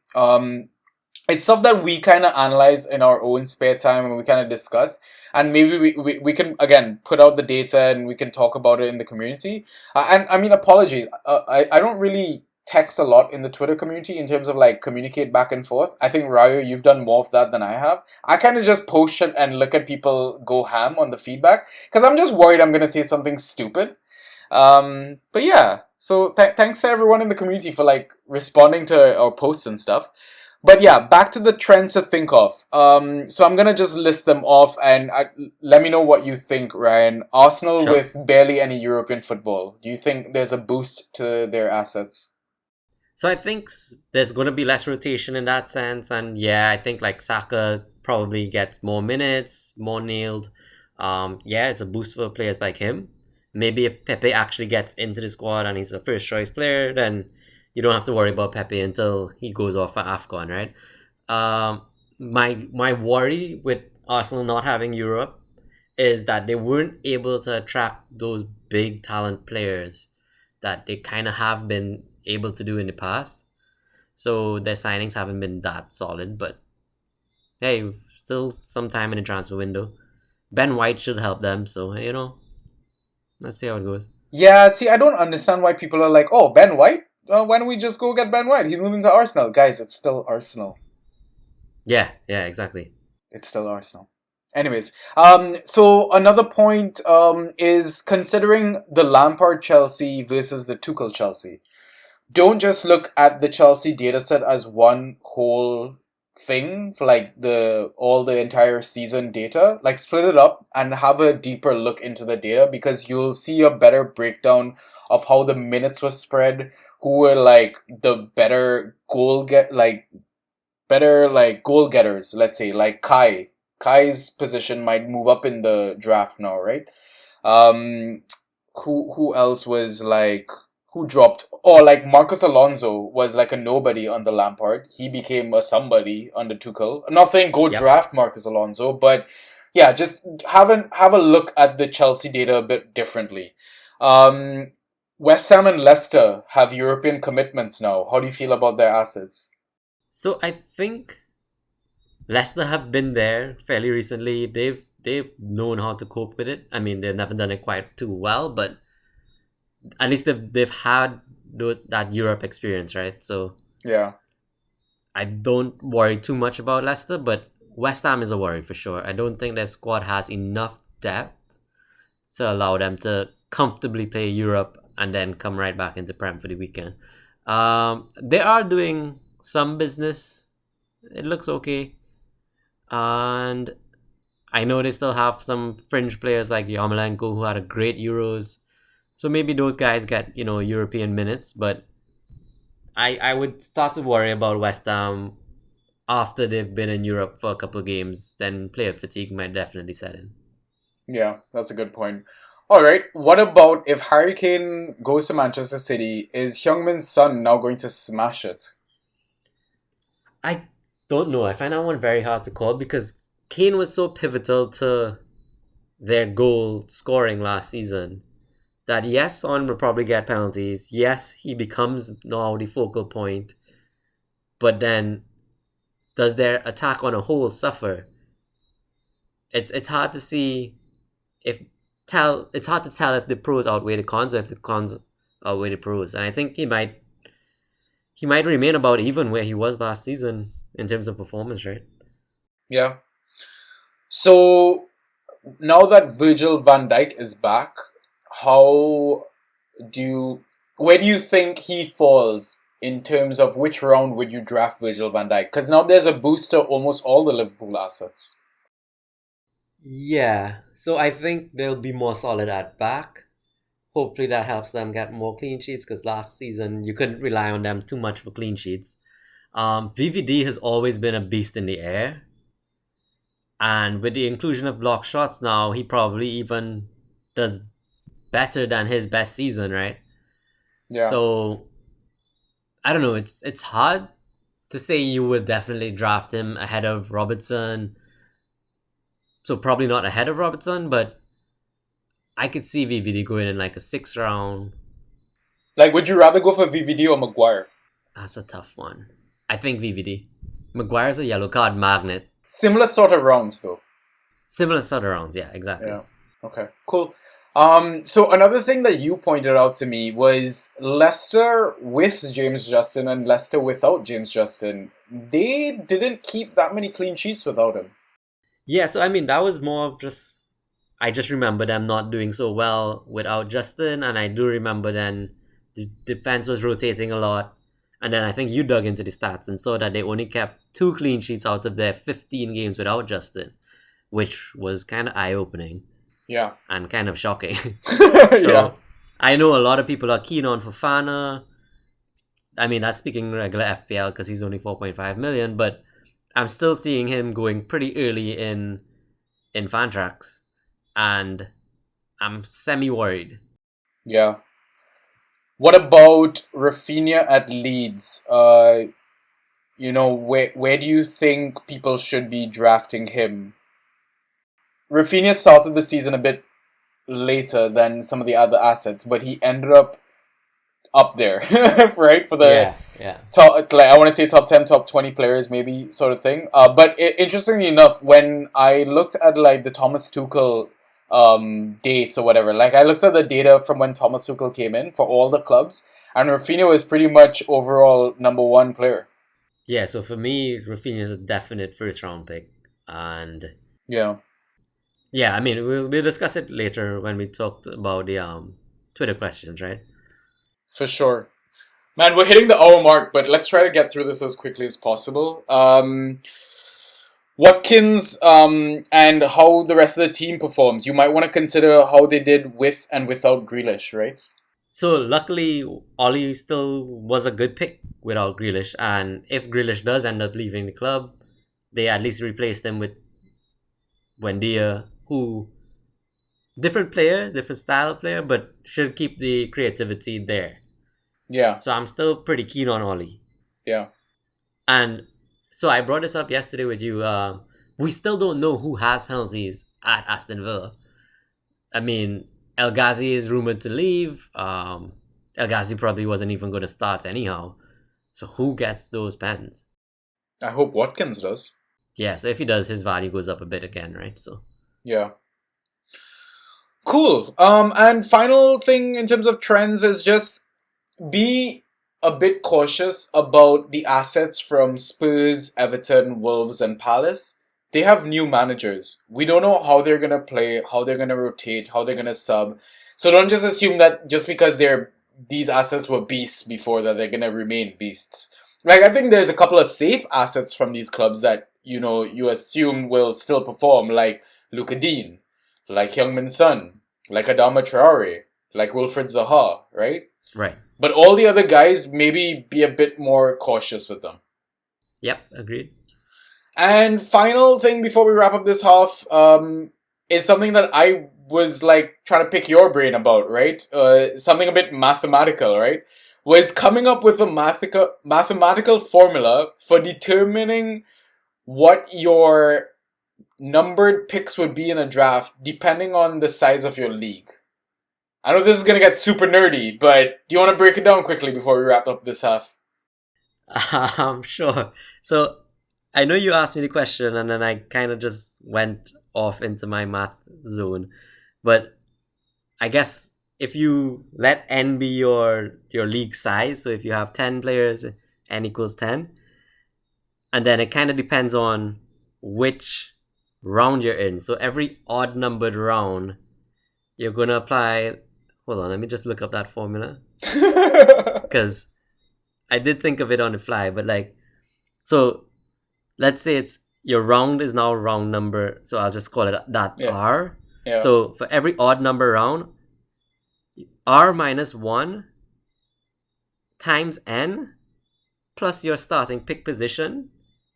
It's stuff that we kind of analyze in our own spare time and we kind of discuss. And maybe we can, again, put out the data and we can talk about it in the community. And I mean, apologies. I don't really text a lot in the Twitter community in terms of like communicate back and forth. I think Ryo, you've done more of that than I have. I kind of just post shit and look at people go ham on the feedback because I'm just worried I'm going to say something stupid. But yeah, so thanks to everyone in the community for like responding to our posts and stuff. But yeah, back to the trends to think of. So I'm gonna just list them off and let me know what you think, Ryan. Arsenal Sure. with barely any European football. Do you think there's a boost to their assets? So I think there's going to be less rotation in that sense, and yeah, I think like Saka probably gets more minutes, more nailed. Yeah, it's a boost for players like him. Maybe if Pepe actually gets into the squad and he's a first choice player, then you don't have to worry about Pepe until he goes off for AFCON, right? My worry with Arsenal not having Europe is that they weren't able to attract those big talent players that they kind of have been able to do in the past. So their signings haven't been that solid, but hey, still some time in the transfer window. Ben White should help them, so let's see how it goes. Yeah, see, I don't understand why people are like, oh, Ben White? Why don't we just go get Ben White? He's moving to Arsenal. Guys, it's still Arsenal. Yeah, exactly. It's still Arsenal. Anyways, so another point is considering the Lampard Chelsea versus the Tuchel Chelsea. Don't just look at the Chelsea dataset as one whole thing for like the entire season data. Like split it up and have a deeper look into the data because you'll see a better breakdown of how the minutes were spread, who were like the better goal getters, let's say, like Kai. Kai's position might move up in the draft now, right? Who else was like who dropped? Or like Marcus Alonso was like a nobody under Lampard. He became a somebody under Tuchel. I'm not saying go draft Marcus Alonso, but yeah, just have a look at the Chelsea data a bit differently. West Ham and Leicester have European commitments now. How do you feel about their assets? So I think Leicester have been there fairly recently. They've known how to cope with it. I mean, they've never done it quite too well, but at least they've had that Europe experience, right? So yeah, I don't worry too much about Leicester, but West Ham is a worry for sure. I don't think their squad has enough depth to allow them to comfortably play Europe and then come right back into Prem for the weekend. They are doing some business. It looks okay. And I know they still have some fringe players like Yarmolenko who had a great Euros. So maybe those guys get, European minutes, but I would start to worry about West Ham after they've been in Europe for a couple of games. Then player fatigue might definitely set in. Yeah, that's a good point. All right, what about if Harry Kane goes to Manchester City? Is Heung-min's son now going to smash it? I don't know. I find that one very hard to call because Kane was so pivotal to their goal scoring last season that yes, Son will probably get penalties. Yes, he becomes now the focal point. But then, does their attack on a whole suffer? It's hard to see it's hard to tell if the pros outweigh the cons or if the cons outweigh the pros. And I think he might remain about even where he was last season in terms of performance, right? Yeah. So now that Virgil van Dijk is back, where do you think he falls in terms of which round would you draft Virgil van Dijk? Because now there's a boost to almost all the Liverpool assets. Yeah. So I think they'll be more solid at back. Hopefully that helps them get more clean sheets because last season you couldn't rely on them too much for clean sheets. VVD has always been a beast in the air. And with the inclusion of block shots now, he probably even does better than his best season, right? Yeah. So, I don't know. It's hard to say you would definitely draft him ahead of Robertson. So probably not ahead of Robertson, but I could see VVD going in like a 6th round. Like, would you rather go for VVD or Maguire? That's a tough one. I think VVD. Maguire's a yellow card magnet. Similar sort of rounds, though. Similar sort of rounds, yeah, exactly. Yeah. Okay, cool. So another thing that you pointed out to me was Leicester with James Justin and Leicester without James Justin. They didn't keep that many clean sheets without him. Yeah, so I mean, that was more of just... I just remember them not doing so well without Justin, and I do remember then the defense was rotating a lot. And then I think you dug into the stats and saw that they only kept 2 clean sheets out of their 15 games without Justin, which was kind of eye-opening. Yeah. And kind of shocking. So, yeah. I know a lot of people are keen on Fofana. I mean, that's speaking regular FPL because he's only 4.5 million, but I'm still seeing him going pretty early in Fantrax. And I'm semi-worried. Yeah. What about Rafinha at Leeds? Where do you think people should be drafting him? Rafinha started the season a bit later than some of the other assets, but he ended up there, right? For the top, like, I want to say top 10, top 20 players, maybe sort of thing. But interestingly enough, when I looked at like the Thomas Tuchel dates or whatever, like I looked at the data from when Thomas Tuchel came in for all the clubs, and Rafinha was pretty much overall number 1 player. Yeah, so for me, Rafinha is a definite 1st round pick, and yeah, I mean we'll discuss it later when we talked about the Twitter questions, right? For sure. Man, we're hitting the hour mark, but let's try to get through this as quickly as possible. Watkins and how the rest of the team performs. You might want to consider how they did with and without Grealish, right? So luckily, Ollie still was a good pick without Grealish. And if Grealish does end up leaving the club, they at least replaced him with Buendia, who... different player, different style of player, but should keep the creativity there. Yeah. So I'm still pretty keen on Ollie. Yeah. And so I brought this up yesterday with you. We still don't know who has penalties at Aston Villa. I mean, El Ghazi is rumored to leave. El Ghazi probably wasn't even going to start anyhow. So who gets those pens? I hope Watkins does. Yeah, so if he does, his value goes up a bit again, right? So yeah. Cool. And final thing in terms of trends is just be a bit cautious about the assets from Spurs, Everton, Wolves, and Palace. They have new managers. We don't know how they're going to play, how they're going to rotate, how they're going to sub. So don't just assume that just because these assets were beasts before that they're going to remain beasts. Like, I think there's a couple of safe assets from these clubs that, you assume will still perform, like Luka Dean, like Heung-min Son, like Adama Traore, like Wilfred Zaha, right? Right. But all the other guys, maybe be a bit more cautious with them. Yep, agreed. And final thing before we wrap up this half is something that I was like trying to pick your brain about, right? Something a bit mathematical, right? Was coming up with a mathematical formula for determining what your numbered picks would be in a draft depending on the size of your league? I know this is going to get super nerdy, but do you want to break it down quickly before we wrap up this half? Sure. So I know you asked me the question and then I kind of just went off into my math zone. But I guess if you let N be your league size, so if you have 10 players, N equals 10. And then it kind of depends on which round you're in. So every odd numbered round, you're going to apply... Hold on, let me just look up that formula. Because I did think of it on the fly, but like... So let's say it's your round is now round number, so I'll just call it that R. Yeah. So for every odd number round, R minus 1 times N plus your starting pick position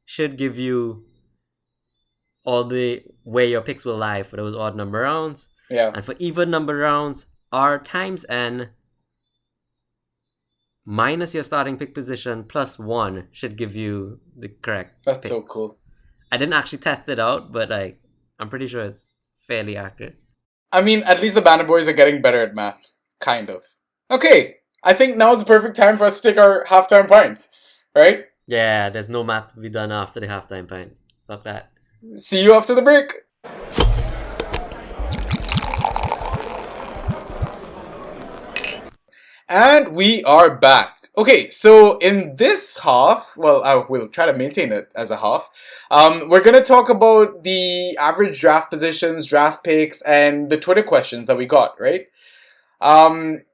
should give you all the where your picks will lie for those odd number rounds. Yeah. And for even number rounds, R times N minus your starting pick position plus 1 should give you the correct That's picks. so cool. I didn't actually test it out, but like I'm pretty sure it's fairly accurate. I mean, at least the Banner Boys are getting better at math. Kind of. Okay, I think now is the perfect time for us to take our halftime pints, right? Yeah, there's no math to be done after the halftime pint. Fuck that. See you after the break. And we are back. Okay, so in this half, well, I will try to maintain it as a half. We're going to talk about the average draft positions, draft picks, and the Twitter questions that we got, right?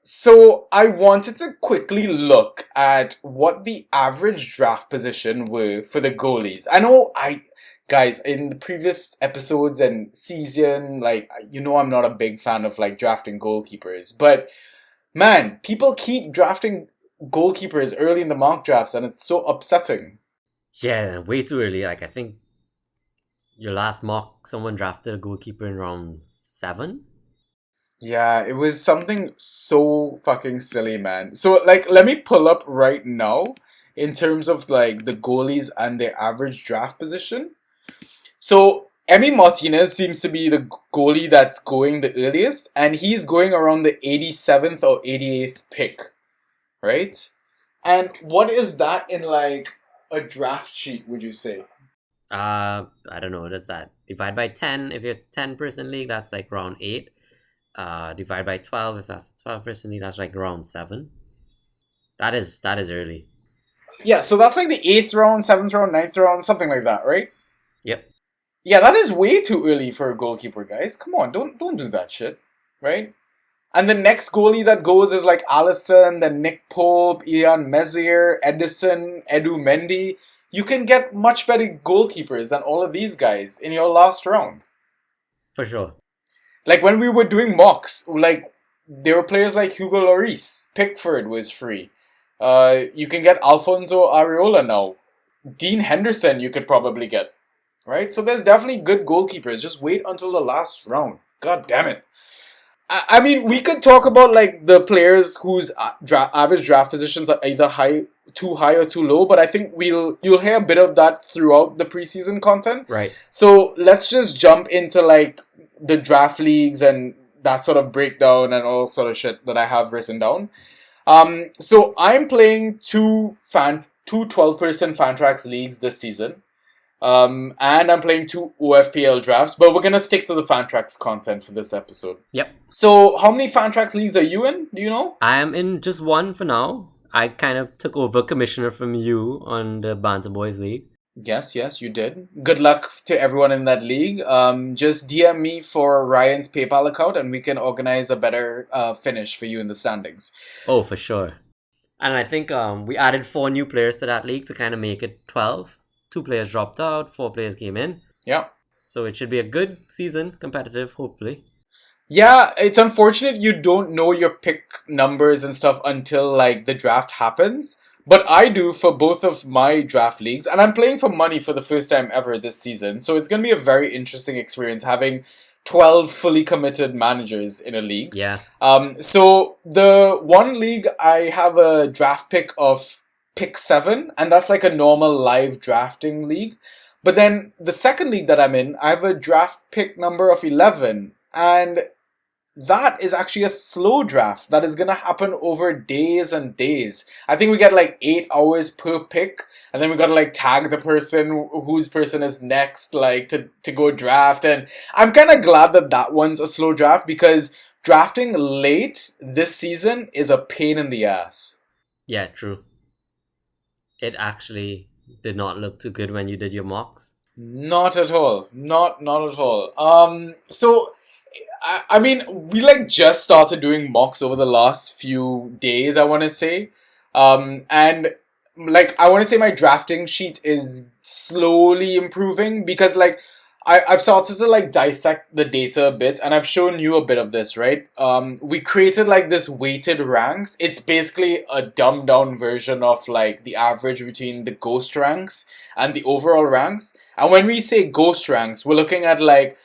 So I wanted to quickly look at what the average draft position were for the goalies. I know guys, in the previous episodes and season, like, you know, I'm not a big fan of like drafting goalkeepers, but man, people keep drafting goalkeepers early in the mock drafts and it's so upsetting. Yeah, way too early. Like I think your last mock, someone drafted a goalkeeper in round 7. Yeah, it was something so fucking silly, man. So, like, let me pull up right now in terms of, like, the goalies and their average draft position. So, Emmy Martinez seems to be the goalie that's going the earliest, and he's going around the 87th or 88th pick, right? And what is that in, like, a draft sheet, would you say? I don't know. What's that? Divide by 10. If it's a 10-person league, that's like round 8. Divide by 12. If that's a 12-person league, that's like round 7. That is early. Yeah, so that's like the 8th round, 7th round, 9th round, something like that, right? Yep. Yeah, that is way too early for a goalkeeper, guys. Come on, don't do that shit, right? And the next goalie that goes is like Allison, then Nick Pope, Ian Messier, Edison, Edu Mendy. You can get much better goalkeepers than all of these guys in your last round. For sure. Like when we were doing mocks, like there were players like Hugo Lloris. Pickford was free. You can get Alfonso Areola now. Dean Henderson you could probably get. Right? So there's definitely good goalkeepers. Just wait until the last round. God damn it. I mean, we could talk about like the players whose average draft positions are either too high or too low, but I think you'll hear a bit of that throughout the preseason content. Right. So let's just jump into like the draft leagues and that sort of breakdown and all sort of shit that I have written down. So I'm playing two 12-person Fantrax leagues this season. And I'm playing 2 OFPL drafts, but we're going to stick to the Fantrax content for this episode. Yep. So how many Fantrax leagues are you in? Do you know? I am in just one for now. I kind of took over commissioner from you on the Banter Boys League. Yes, you did. Good luck to everyone in that league. Just DM me for Ryan's PayPal account and we can organize a better finish for you in the standings. Oh, for sure. And I think we added 4 new players to that league to kind of make it 12. 2 players dropped out, 4 players came in. Yeah. So it should be a good season, competitive, hopefully. Yeah, it's unfortunate you don't know your pick numbers and stuff until like the draft happens. But I do for both of my draft leagues. And I'm playing for money for the first time ever this season. So it's going to be a very interesting experience having 12 fully committed managers in a league. Yeah. So the one league, I have a draft pick of pick 7. And that's like a normal live drafting league. But then the second league that I'm in, I have a draft pick number of 11. And that is actually a slow draft that is going to happen over days and days. I think we get like 8 hours per pick, and then we got to like tag the person whose person is next, like to go draft. And I'm kind of glad that that one's a slow draft, because drafting late this season is a pain in the ass. Yeah, true. It actually did not look too good when you did your mocks. Not at all. Not at all. So I mean, we like just started doing mocks over the last few days, I want to say. And like, I want to say my drafting sheet is slowly improving, because like, I've started to like dissect the data a bit, and I've shown you a bit of this, right? We created like this weighted ranks. It's basically a dumbed down version of like the average between the ghost ranks and the overall ranks. And when we say ghost ranks, we're looking at like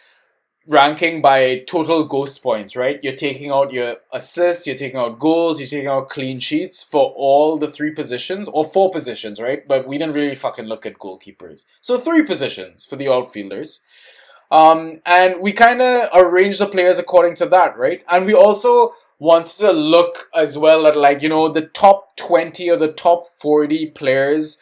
ranking by total ghost points, right? You're taking out your assists, you're taking out goals, you're taking out clean sheets for all the 3 positions, or 4 positions, right? But we didn't really fucking look at goalkeepers. So 3 positions for the outfielders. And we kind of arranged the players according to that, right? And we also wanted to look as well at like, you know, the top 20 or the top 40 players,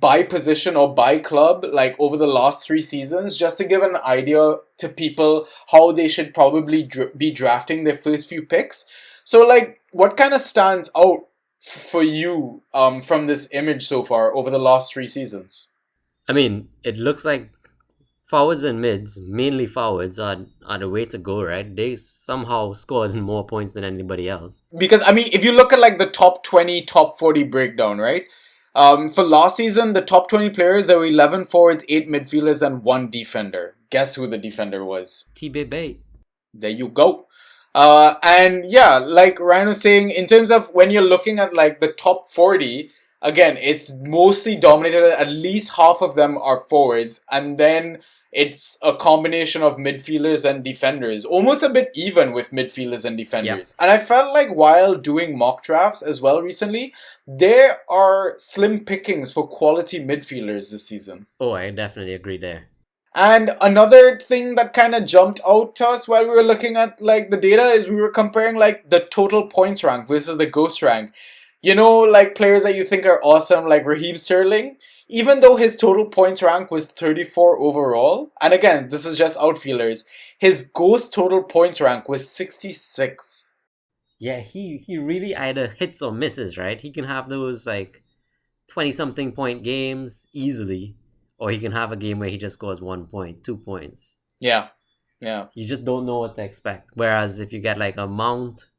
by position or by club, like over the last 3 seasons, just to give an idea to people how they should probably be drafting their first few picks. So like, what kind of stands out for you from this image so far over the last 3 seasons? I mean, it looks like forwards and mids, mainly forwards, are the way to go, right? They somehow scored more points than anybody else. Because, I mean, if you look at like the top 20, top 40 breakdown, right? For last season, the top 20 players, there were 11 forwards, 8 midfielders, and 1 defender. Guess who the defender was? T-Bay. There you go. And yeah, like Ryan was saying, in terms of when you're looking at like the top 40, again, it's mostly dominated, at least half of them are forwards, and then it's a combination of midfielders and defenders, almost a bit even with midfielders and defenders. Yeah. And I felt like while doing mock drafts as well recently, there are slim pickings for quality midfielders this season. Oh, I definitely agree there. And another thing that kind of jumped out to us while we were looking at like the data is we were comparing like the total points rank versus the ghost rank. You know, like players that you think are awesome, like Raheem Sterling, even though his total points rank was 34 overall, and again, this is just outfielders, his ghost total points rank was 66th. Yeah, he really either hits or misses, right? He can have those like 20-something point games easily, or he can have a game where he just scores 1 point, 2 points. Yeah. You just don't know what to expect. Whereas if you get like a Mount,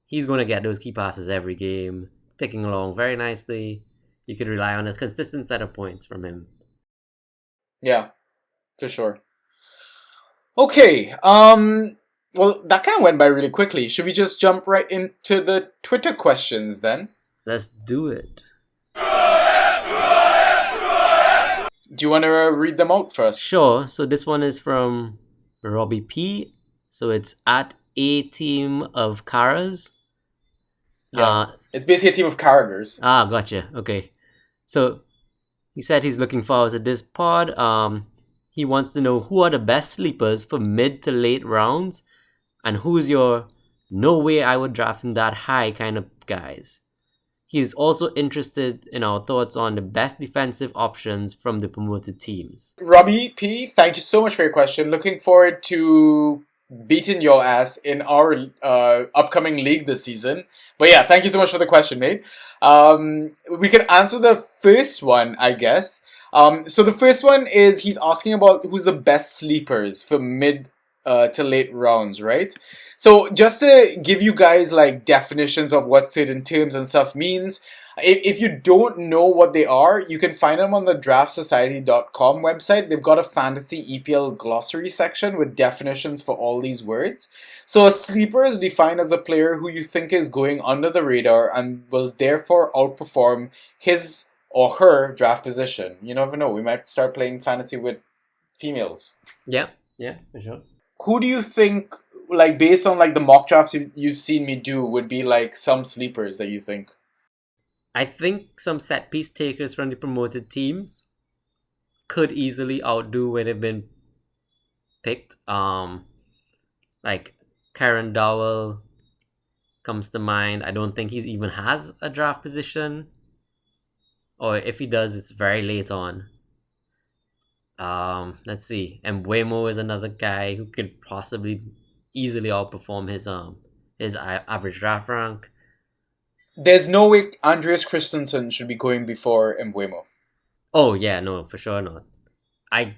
he's going to get those key passes every game, ticking along very nicely. You could rely on a consistent set of points from him. Yeah, for sure. Okay, well, that kind of went by really quickly. Should we just jump right into the Twitter questions then? Let's do it. Do you want to read them out first? Sure. So this one is from Robbie P. So it's at a team of Karas. Yeah, it's basically a team of Carragers. Gotcha. Okay. So he said he's looking forward to this pod. He wants to know who are the best sleepers for mid to late rounds, and who's your no way I would draft him that high kind of guys. He is also interested in our thoughts on the best defensive options from the promoted teams. Robbie P, thank you so much for your question. Looking forward to beating your ass in our upcoming league this season. But yeah, thank you so much for the question, mate. We can answer the first one, I guess. So the first one is he's asking about who's the best sleepers for mid to late rounds, right? So just to give you guys like definitions of what certain terms and stuff means, if you don't know what they are, you can find them on the draftsociety.com website. They've got a fantasy EPL glossary section with definitions for all these words. So a sleeper is defined as a player who you think is going under the radar and will therefore outperform his or her draft position. You never know, we might start playing fantasy with females. Yeah, for sure. Who do you think, like based on like the mock drafts you've seen me do, would be like some sleepers that you think? I think some set piece takers from the promoted temes could easily outdo where they've been picked. Like Karen Dowell comes to mind. I don't think he even has a draft position, or if he does, it's very late on. Let's see. And Mbeumo is another guy who could possibly easily outperform his average draft rank. There's no way Andreas Christensen should be going before Mbeumo. Oh yeah, no, for sure not. I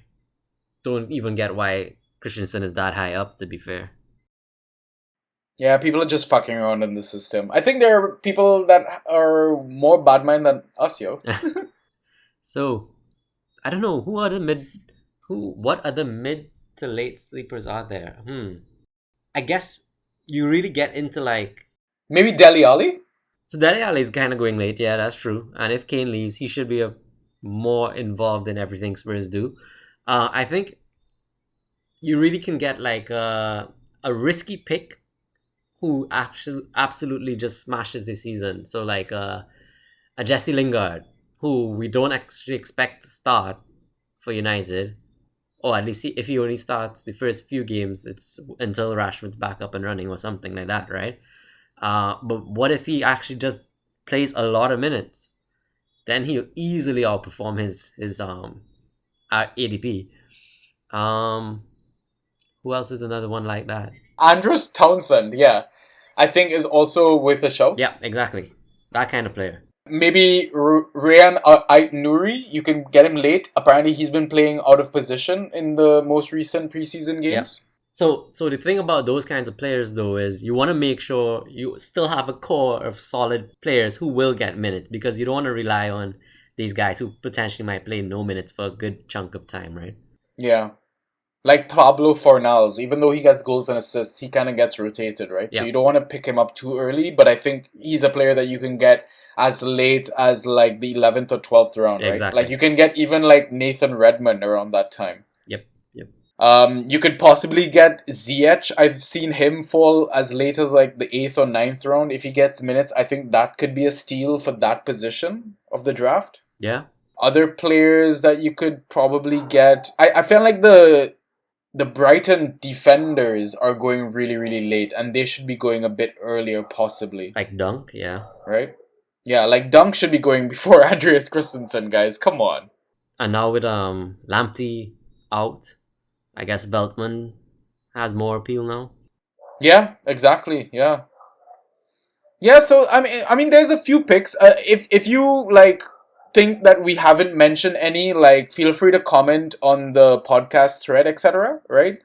don't even get why Christensen is that high up, to be fair. Yeah, people are just fucking around in the system. I think there are people that are more bad mind than us, yo. So, I don't know what other mid to late sleepers are there. I guess you really get into like Maybe Dele Alli? so Dele Alli is kind of going late. Yeah, that's true. And if Kane leaves, he should be more involved in everything Spurs do. I think you really can get like a risky pick who absolutely just smashes this season. So like a Jesse Lingard, who we don't actually expect to start for United, or at least if he only starts the first few games, it's until Rashford's back up and running or something like that, right? But what if he actually just plays a lot of minutes? Then he'll easily outperform his ADP. Who else is another one like that? Andros Townsend, yeah. I think is also with a shout. Yeah, exactly. That kind of player. Maybe Ryan Ait-Nouri, you can get him late. Apparently he's been playing out of position in the most recent preseason games. Yeah. So the thing about those kinds of players though is you want to make sure you still have a core of solid players who will get minutes, because you don't want to rely on these guys who potentially might play no minutes for a good chunk of time, right? Yeah. Like Pablo Fornals, even though he gets goals and assists, he kind of gets rotated, right? Yeah. So you don't want to pick him up too early, but I think he's a player that you can get as late as like the 11th or 12th round, right? Exactly. Like you can get even like Nathan Redmond around that time. Yep. You could possibly get Ziyech. I've seen him fall as late as like the 8th or 9th round. If he gets minutes, I think that could be a steal for that position of the draft. Yeah. Other players that you could probably get, I feel like the Brighton defenders are going really, really late, and they should be going a bit earlier, possibly. Like Dunk, yeah. Right? Yeah, like Dunk should be going before Andreas Christensen, guys. Come on. And now with Lamptey out, I guess Veltman has more appeal now. Yeah, exactly. Yeah. Yeah, so I mean there's a few picks. If you like think that we haven't mentioned any, like feel free to comment on the podcast thread, etc., right?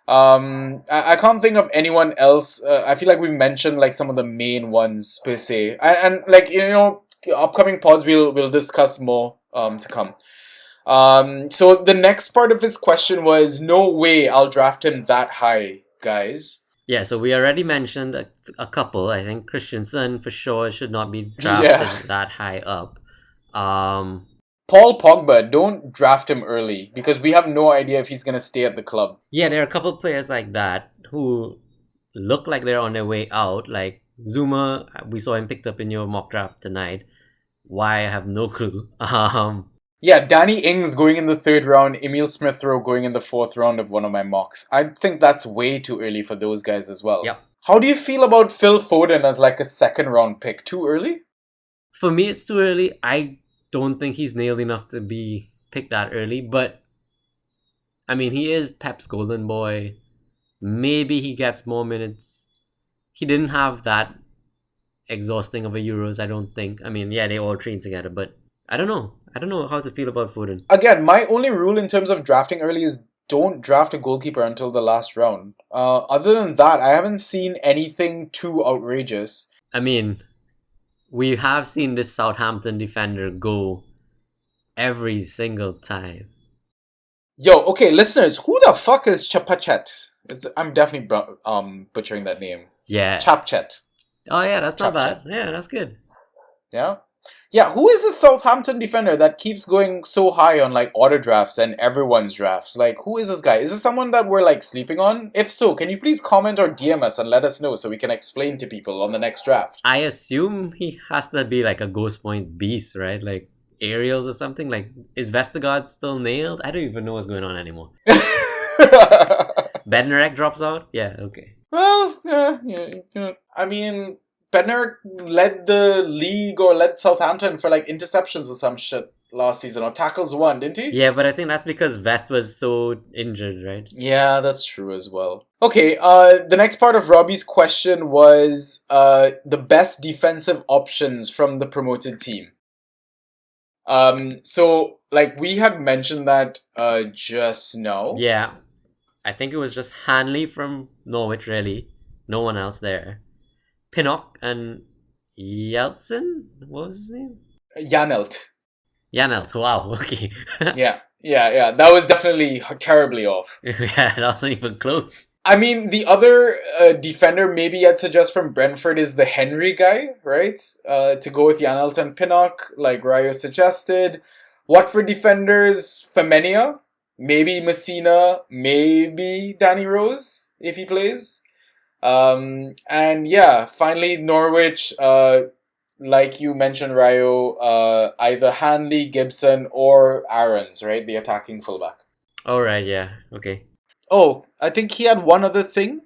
I can't think of anyone else. I feel like we've mentioned like some of the main ones per se, and like upcoming pods we'll discuss more to come. So the next part of his question was, no way I'll draft him that high, guys. Yeah, so we already mentioned a couple. I think Christensen for sure should not be drafted that high up. Paul Pogba, don't draft him early because we have no idea if he's going to stay at the club. Yeah, there are a couple players like that who look like they're on their way out. Like Zuma, we saw him picked up in your mock draft tonight. Why, I have no clue. Yeah, Danny Ings going in the 3rd round, Emil Smith-Rowe going in the 4th round of one of my mocks. I think that's way too early for those guys as well. Yep. How do you feel about Phil Foden as like a 2nd round pick? Too early? For me, it's too early. I don't think he's nailed enough to be picked that early, but I mean, he is Pep's golden boy. Maybe he gets more minutes. He didn't have that exhausting of a Euros, I don't think. I mean, yeah, they all train together, but I don't know. I don't know how to feel about Foden. Again, my only rule in terms of drafting early is don't draft a goalkeeper until the last round. Other than that, I haven't seen anything too outrageous. I mean, we have seen this Southampton defender go every single time. Yo, okay, listeners, who the fuck is Chapachet? I'm definitely butchering that name. Yeah. Chapchet. Oh yeah, that's not Chapchet. bad. Yeah, that's good. Yeah? Yeah, who is this Southampton defender that keeps going so high on like auto drafts and everyone's drafts? Like, who is this guy? Is this someone that we're like sleeping on? If so, can you please comment or DM us and let us know so we can explain to people on the next draft? I assume he has to be like a Ghost Point beast, right? Like aerials or something. Like, is Vestergaard still nailed? I don't even know what's going on anymore. Bednarek drops out? Yeah, okay. Well, yeah. I mean, Bednar led the league or led Southampton for like interceptions or some shit last season, or tackles one, didn't he? Yeah, but I think that's because Vest was so injured, right? Yeah, that's true as well. Okay, the next part of Robbie's question was the best defensive options from the promoted team. So like we had mentioned that just now. Yeah. I think it was just Hanley from Norwich, really. No one else there. Pinnock and Yeltsin? What was his name? Janelt. Janelt, wow, okay. Yeah. That was definitely terribly off. Yeah, that wasn't even close. I mean, the other defender maybe I'd suggest from Brentford is the Henry guy, right? To go with Janelt and Pinnock, like Rayo suggested. Watford defenders, Femenia. Maybe Messina, maybe Danny Rose, if he plays. And yeah, finally Norwich, like you mentioned, Rayo, either Hanley, Gibson, or Aarons, right? The attacking fullback. Alright, yeah, okay. Oh, I think he had one other thing,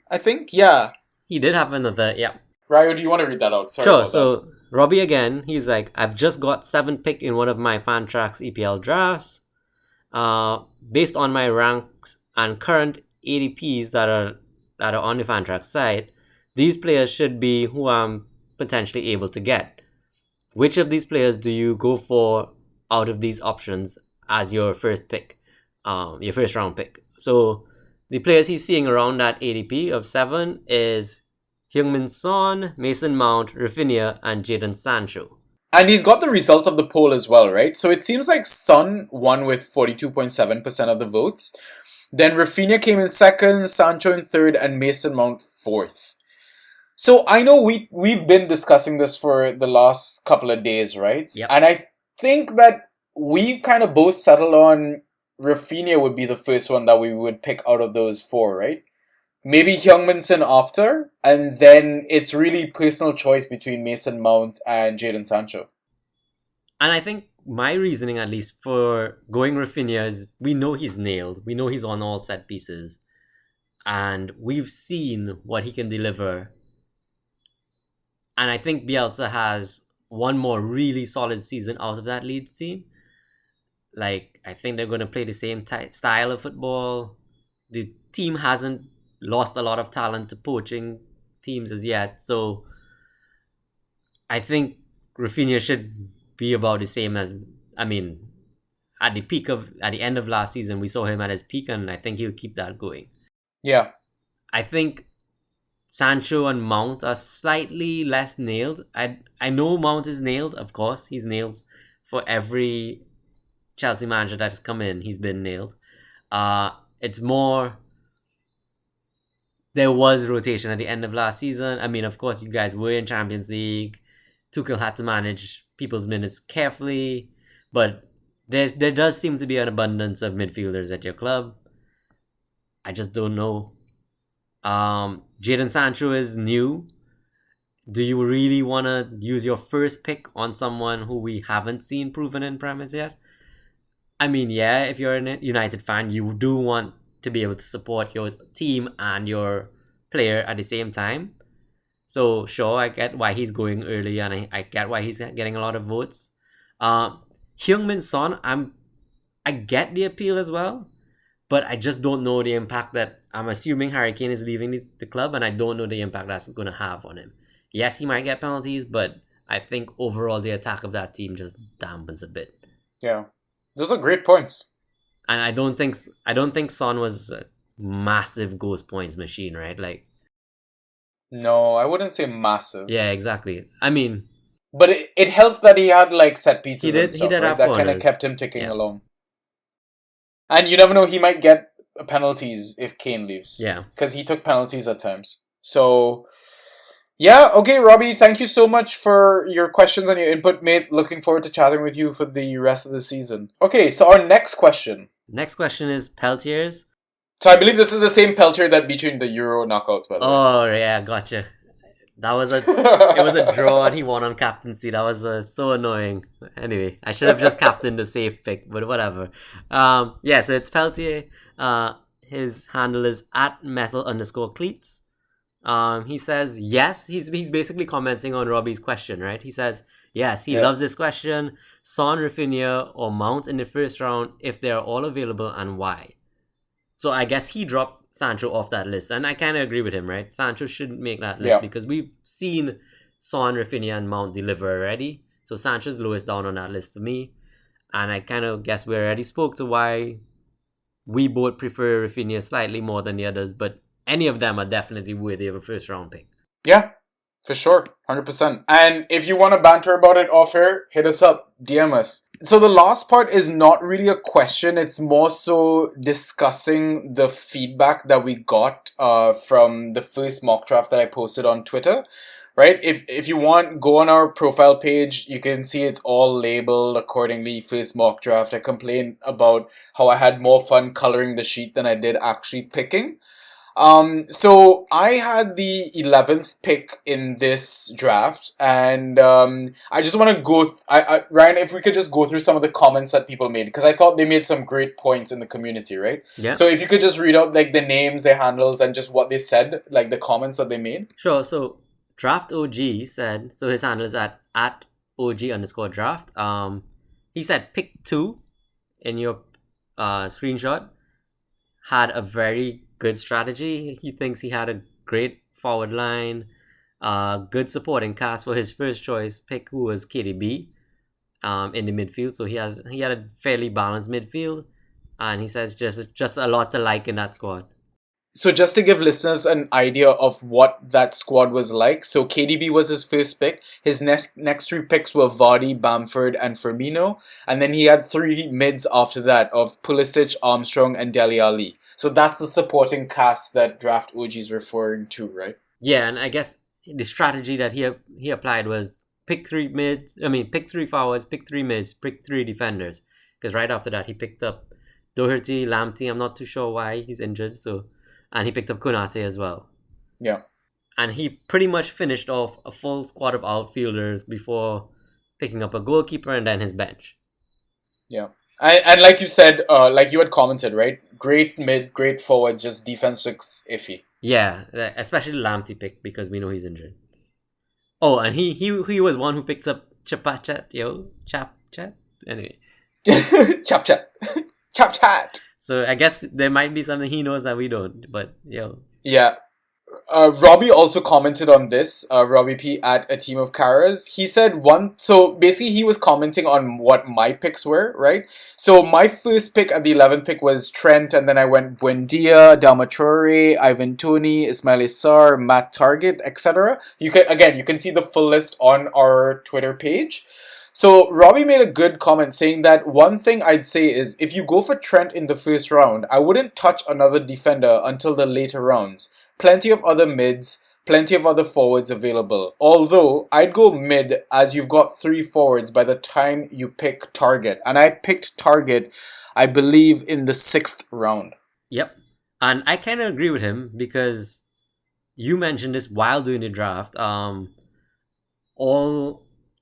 yeah. He did have another, yeah. Rayo, do you want to read that out? Sorry Sure, about so Robbie again, he's like, I've just got 7th pick in one of my Fantrax EPL drafts. Based on my ranks and current ADPs that are on the Fantrax site, these players should be who I'm potentially able to get. Which of these players do you go for out of these options as your first pick, your first round pick? So the players he's seeing around that ADP of 7 is Heung-min Son, Mason Mount, Rafinha, and Jadon Sancho. And he's got the results of the poll as well, right? So it seems like Son won with 42.7% of the votes. Then Rafinha came in 2nd, Sancho in 3rd, and Mason Mount 4th. So I know we've been discussing this for the last couple of days, right? Yep. And I think that we've kind of both settled on Rafinha would be the first one that we would pick out of those 4, right? Maybe Heung-min Son after, and then it's really personal choice between Mason Mount and Jadon Sancho. And I think my reasoning, at least, for going Rafinha is we know he's nailed. We know he's on all set pieces. And we've seen what he can deliver. And I think Bielsa has one more really solid season out of that Leeds team. Like, I think they're going to play the same style of football. The team hasn't lost a lot of talent to poaching teams as yet. So I think Rafinha should be about the same as, I mean, at the end of last season, we saw him at his peak, and I think he'll keep that going. Yeah. I think Sancho and Mount are slightly less nailed. I know Mount is nailed, of course. He's nailed for every Chelsea manager that has come in. He's been nailed. It's more, there was rotation at the end of last season. I mean, of course, you guys were in Champions League. Tuchel had to manage people's minutes carefully. But there does seem to be an abundance of midfielders at your club. I just don't know. Jadon Sancho is new. Do you really want to use your first pick on someone who we haven't seen proven in premise yet? I mean, yeah, if you're a United fan, you do want to be able to support your team and your player at the same time. So, sure, I get why he's going early, and I get why he's getting a lot of votes. Heung-min Son, I get the appeal as well, but I just don't know the impact that I'm assuming Harry Kane is leaving the club, and I don't know the impact that's going to have on him. Yes, he might get penalties, but I think overall the attack of that team just dampens a bit. Yeah. Those are great points. And I don't think Son was a massive ghost points machine, right? Like, no, I wouldn't say massive. yeah, exactly. I mean, but it helped that he had like set pieces and stuff, he did right? have That kind of corners. kept him ticking along. And you never know, he might get penalties if Kane leaves. Yeah. Because he took penalties at times. So, yeah, okay, Robbie, thank you so much for your questions and your input, mate. Looking forward to chatting with you for the rest of the season. Okay, so our next question. Next question is Peltiers. So I believe this is the same Peltier that beat you in the Euro knockouts, by the way. Oh, yeah, gotcha. It was a draw and he won on captaincy. That was so annoying. Anyway, I should have just captained the safe pick, but whatever. Yeah, so it's Peltier. His handle is at metal_cleats. He says yes. He's basically commenting on Robbie's question, right? He says yes. He loves this question. Son, Rafinha, or Mount in the first round if they are all available, and why? So I guess he drops Sancho off that list, and I kind of agree with him, right? Sancho shouldn't make that list because we've seen Son, Rafinha, and Mount deliver already. So Sancho's lowest down on that list for me, and I kind of guess we already spoke to why we both prefer Rafinha slightly more than the others, but any of them are definitely worthy of a first round pick. Yeah, for sure. 100%. And if you want to banter about it off air, hit us up, DM us. So the last part is not really a question. It's more so discussing the feedback that we got from the first mock draft that I posted on Twitter. Right? If you want, go on our profile page. You can see it's all labeled accordingly. First mock draft. I complained about how I had more fun coloring the sheet than I did actually picking. So I had the 11th pick in this draft, and I just want to go. Ryan, if we could just go through some of the comments that people made, because I thought they made some great points in the community, right? Yeah. So if you could just read out like the names, their handles, and just what they said, like the comments that they made. Sure. So Draft OG said, so his handle is at OG_draft. He said pick 2 in your screenshot. Had a very good strategy. He thinks he had a great forward line, good supporting cast for his first choice pick, who was KDB, in the midfield. So he had a fairly balanced midfield, and he says just a lot to like in that squad. So just to give listeners an idea of what that squad was like, so KDB was his first pick. His next 3 picks were Vardy, Bamford, and Firmino. And then he had 3 mids after that of Pulisic, Armstrong, and Dele Alli. So that's the supporting cast that Draft OG is referring to, right? Yeah, and I guess the strategy that he applied was pick 3 forwards, pick 3 mids, pick 3 defenders. Because right after that, he picked up Doherty, Lamptey. I'm not too sure why he's injured, and he picked up Konate as well. Yeah. And he pretty much finished off a full squad of outfielders before picking up a goalkeeper and then his bench. Yeah. And like you said, like you had commented, right? Great mid, great forwards, just defense looks iffy. Yeah, especially Lamptey pick because we know he's injured. Oh, and he was one who picked up Chapchat. Anyway. Chapchat. So I guess there might be something he knows that we don't, but Yeah. Robbie also commented on this, Robbie P at A Team of Caras. He said so basically he was commenting on what my picks were, right? So my first pick at the 11th pick was Trent, and then I went Buendia, Dalma Traore, Ivan Toney, Ismail Sarr, Matt Target, etc. You can see the full list on our Twitter page. So Robbie made a good comment saying that one thing I'd say is if you go for Trent in the first round, I wouldn't touch another defender until the later rounds. Plenty of other mids, plenty of other forwards available. Although I'd go mid as you've got 3 forwards by the time you pick Target. And I picked Target, I believe, in the 6th round. Yep. And I kind of agree with him because you mentioned this while doing the draft.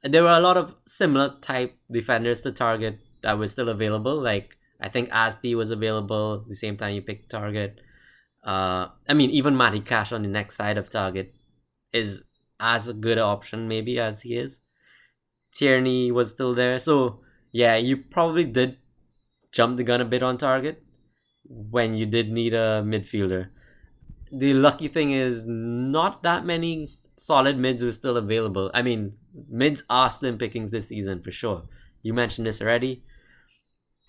There were a lot of similar type defenders to Target that were still available. Like, I think Aspi was available the same time you picked Target. Even Matty Cash on the next side of Target is as a good option maybe as he is. Tierney was still there. So, yeah, you probably did jump the gun a bit on Target when you did need a midfielder. The lucky thing is not that many solid mids were still available. I mean, mids are slim pickings this season for sure. You mentioned this already.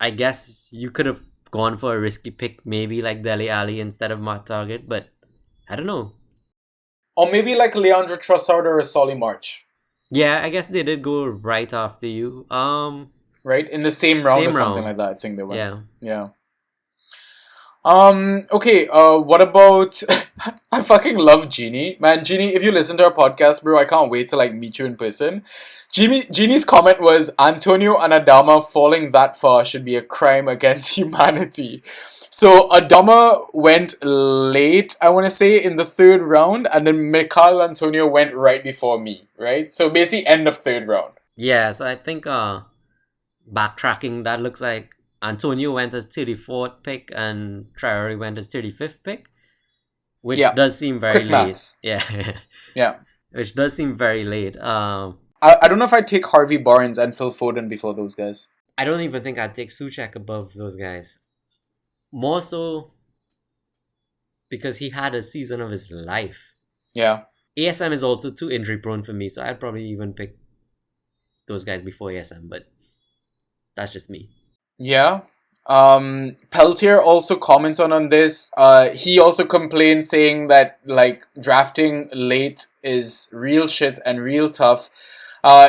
I guess you could have gone for a risky pick, maybe like Dele Alli instead of Matt Target, but I don't know. Or maybe like Leandro Trossard or a Solly March. Yeah, I guess they did go right after you. Right? In the same round or something like that, I think they went. Yeah. Okay, what about I fucking love Jeannie. Man, Jeannie, if you listen to our podcast, bro, I can't wait to like meet you in person. Jeannie's comment was Antonio and Adama falling that far should be a crime against humanity. So Adama went late, I want to say, in the third round, and then Mikhail Antonio went right before me, right? So basically end of third round. Yeah, so I think backtracking, that looks like Antonio went as 34th pick and Traore went as 35th pick, which Yeah. does seem very Quick late. maths. Yeah, Yeah. which does seem very late. I don't know if I'd take Harvey Barnes and Phil Foden before those guys. I don't even think I'd take Souček above those guys. More so because he had a season of his life. Yeah. ASM is also too injury prone for me, so I'd probably even pick those guys before ASM, but that's just me. Yeah. Peltier also commented on this. He also complained saying that like drafting late is real shit and real tough.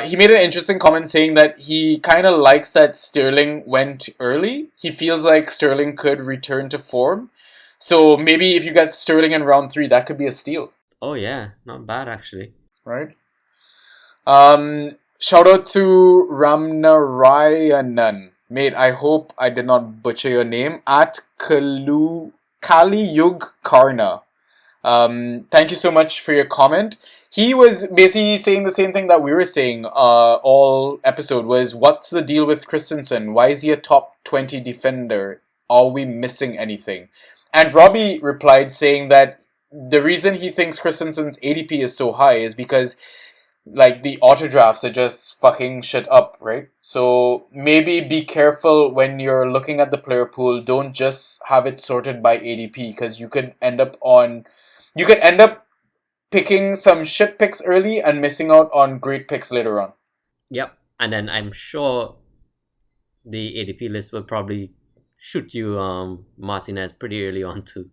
He made an interesting comment saying that he kind of likes that Sterling went early. He feels like Sterling could return to form. So maybe if you get Sterling in round 3, that could be a steal. Oh yeah, not bad actually. Right? Shout out to Ramnarayanan. Mate, I hope I did not butcher your name. At Kali Yug Karna. Thank you so much for your comment. He was basically saying the same thing that we were saying all episode was, what's the deal with Christensen? Why is he a top 20 defender? Are we missing anything? And Robbie replied saying that the reason he thinks Christensen's ADP is so high is because like the auto drafts are just fucking shit up, right? So maybe be careful when you're looking at the player pool. Don't just have it sorted by ADP because you could end up picking some shit picks early and missing out on great picks later on. Yep, and then I'm sure the ADP list will probably shoot you Martinez pretty early on too.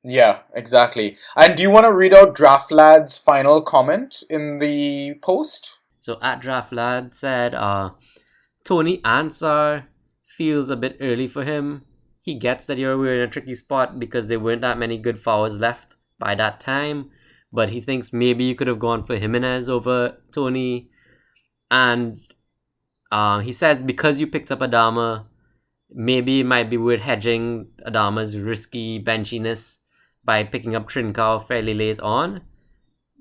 Yeah, exactly. And do you want to read out Draft Lad's final comment in the post? So at Draft Lad said, Tony Ansar feels a bit early for him. He gets that we're in a tricky spot because there weren't that many good forwards left by that time, but he thinks maybe you could have gone for Jimenez over Tony. And he says because you picked up Adama, maybe it might be worth hedging Adama's risky benchiness by picking up Trincao fairly late on.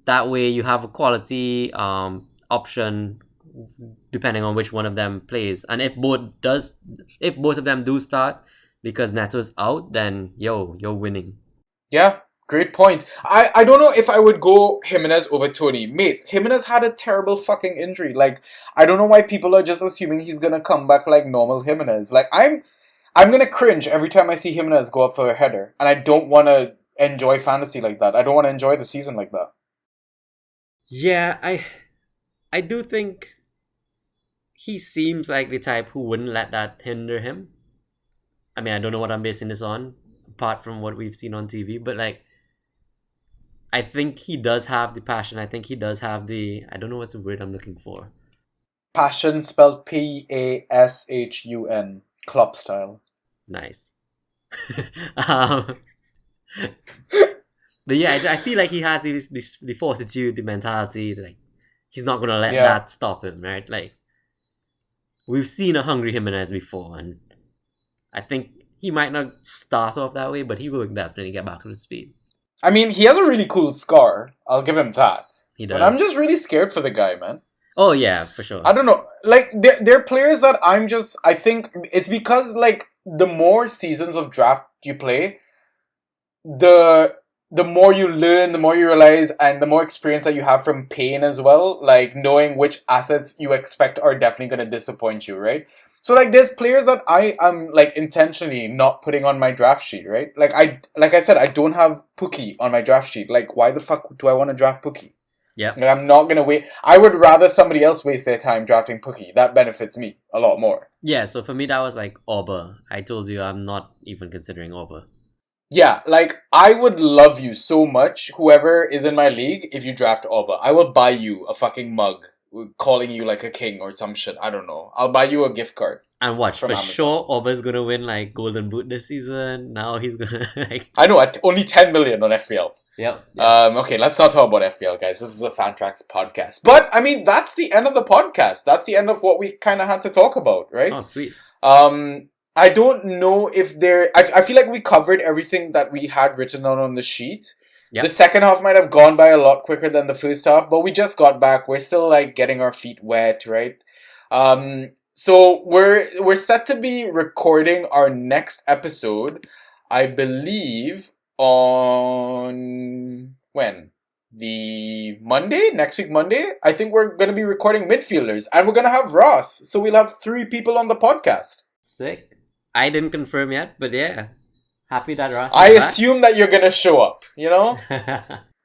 That way you have a quality option depending on which one of them plays. And if both of them do start because Neto's out, then you're winning. Yeah, great points. I don't know if I would go Jimenez over Tony. Mate, Jimenez had a terrible fucking injury. Like, I don't know why people are just assuming he's gonna come back like normal Jimenez. Like, I'm gonna cringe every time I see Jimenez go up for a header. And I don't want to enjoy fantasy like that. I don't want to enjoy the season like that. Yeah, I do think he seems like the type who wouldn't let that hinder him. I mean, I don't know what I'm basing this on, apart from what we've seen on TV, but like, I think he does have the passion. I think he does have the, I don't know what's the word I'm looking for. Passion spelled Pashun. Klopp style. Nice. But yeah, I feel like he has the fortitude, the mentality, like he's not gonna let that stop him, right? Like we've seen a hungry Jimenez before, and I think he might not start off that way, but he will definitely get back to the speed. I mean, he has a really cool scar. I'll give him that. He does. But I'm just really scared for the guy, man. Oh yeah, for sure. I don't know. Like, there are players that I think it's because, like, the more seasons of draft you play, the more you learn, the more you realize, and the more experience that you have from pain as well, like, knowing which assets you expect are definitely going to disappoint you, right? So, like, there's players that I am, like, intentionally not putting on my draft sheet, right? Like I said, I don't have Pookie on my draft sheet. Like, why the fuck do I want to draft Pookie? Yeah. Like, I'm not going to wait. I would rather somebody else waste their time drafting Pookie. That benefits me a lot more. Yeah, so for me, that was like Auber. I told you I'm not even considering Auber. Yeah, like, I would love you so much, whoever is in my league, if you draft Auber. I will buy you a fucking mug calling you like a king or some shit. I don't know. I'll buy you a gift card. And watch, from for Amazon. sure, Oba's gonna win like Golden Boot this season. Now he's gonna like. I know, at only 10 million on FPL. Yep. Okay, let's not talk about FPL, guys. This is a Fantrax podcast. But, I mean, that's the end of the podcast. That's the end of what we kind of had to talk about, right? Oh, sweet. I don't know if there... I feel like we covered everything that we had written down on the sheet. Yep. The second half might have gone by a lot quicker than the first half, but we just got back. We're still, like, getting our feet wet, right? So we're set to be recording our next episode, I believe, on when? The Monday? Next week Monday? I think we're going to be recording midfielders, and we're going to have Ross. So we'll have 3 people on the podcast. Sick. I didn't confirm yet, but yeah. Happy that Ross is I back. assume that you're going to show up, you know?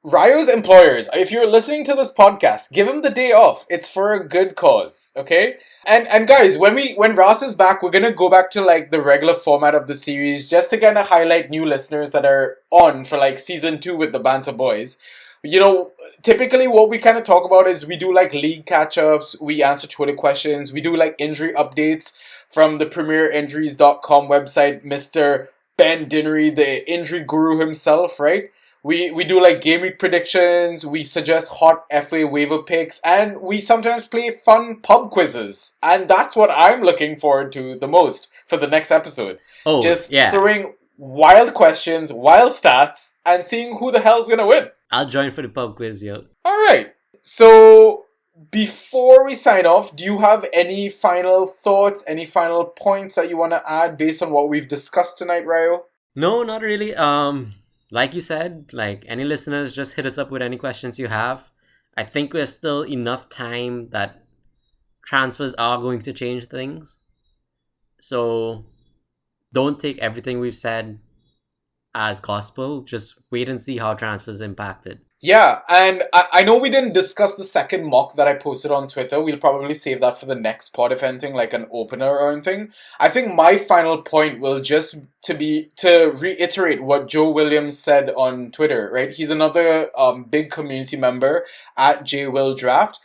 Ryo's employers, if you're listening to this podcast, give him the day off. It's for a good cause, okay? And guys, when Ross is back, we're gonna go back to like the regular format of the series just to kind of highlight new listeners that are on for like season 2 with the Banter Boys. You know, typically what we kind of talk about is we do like league catch-ups, we answer Twitter questions, we do like injury updates from the premierinjuries.com website, Mr. Ben Dinnery, the injury guru himself, right? We do like game week predictions, we suggest hot FA waiver picks, and we sometimes play fun pub quizzes. And that's what I'm looking forward to the most for the next episode. Oh, just yeah. throwing wild questions, wild stats, and seeing who the hell's gonna win. I'll join for the pub quiz, yo. Alright, so before we sign off, do you have any final thoughts, any final points that you want to add based on what we've discussed tonight, Ryo? No, not really. Like you said, like any listeners, just hit us up with any questions you have. I think there's still enough time that transfers are going to change things. So don't take everything we've said as gospel. Just wait and see how transfers impacted. Yeah, and I know we didn't discuss the second mock that I posted on Twitter. We'll probably save that for the next pod, if anything, like an opener or anything. I think my final point will just to reiterate what Joe Williams said on Twitter, right? He's another big community member at JWillDraft.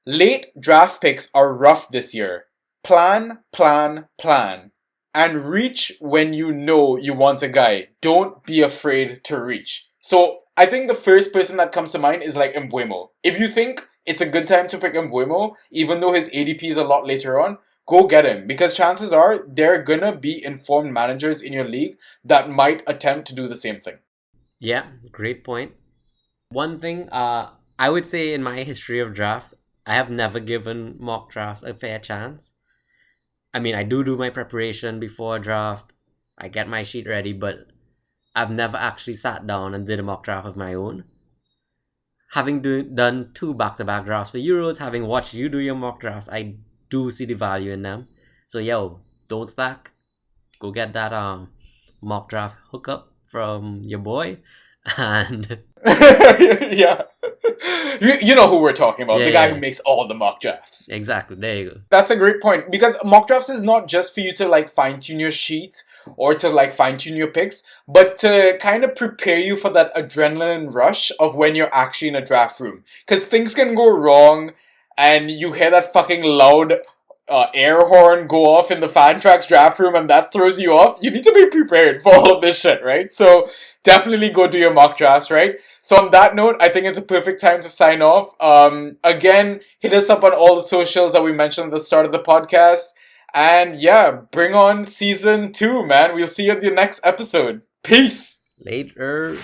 Late draft picks are rough this year. Plan, and reach when you know you want a guy. Don't be afraid to reach. So I think the first person that comes to mind is like Mbeumo. If you think it's a good time to pick Mbeumo, even though his ADP is a lot later on, go get him. Because chances are there are gonna be informed managers in your league that might attempt to do the same thing. Yeah, great point. One thing, I would say in my history of draft, I have never given mock drafts a fair chance. I mean, I do my preparation before a draft. I get my sheet ready, but I've never actually sat down and did a mock draft of my own. Having done 2 back-to-back drafts for Euros, having watched you do your mock drafts, I do see the value in them. So yo, don't slack. Go get that mock draft hookup from your boy. And yeah. You know who we're talking about. Yeah, the guy yeah. who makes all the mock drafts. exactly, there you go. That's a great point. Because mock drafts is not just for you to like fine-tune your sheet or to like fine-tune your picks, but to kind of prepare you for that adrenaline rush of when you're actually in a draft room. Because things can go wrong and you hear that fucking loud air horn go off in the Fantrax draft room and that throws you off. You need to be prepared for all of this shit, right? So definitely go do your mock drafts, right? So on that note, I think it's a perfect time to sign off. Again, hit us up on all the socials that we mentioned at the start of the podcast. And yeah, bring on season 2, man. We'll see you at the next episode. Peace! Later.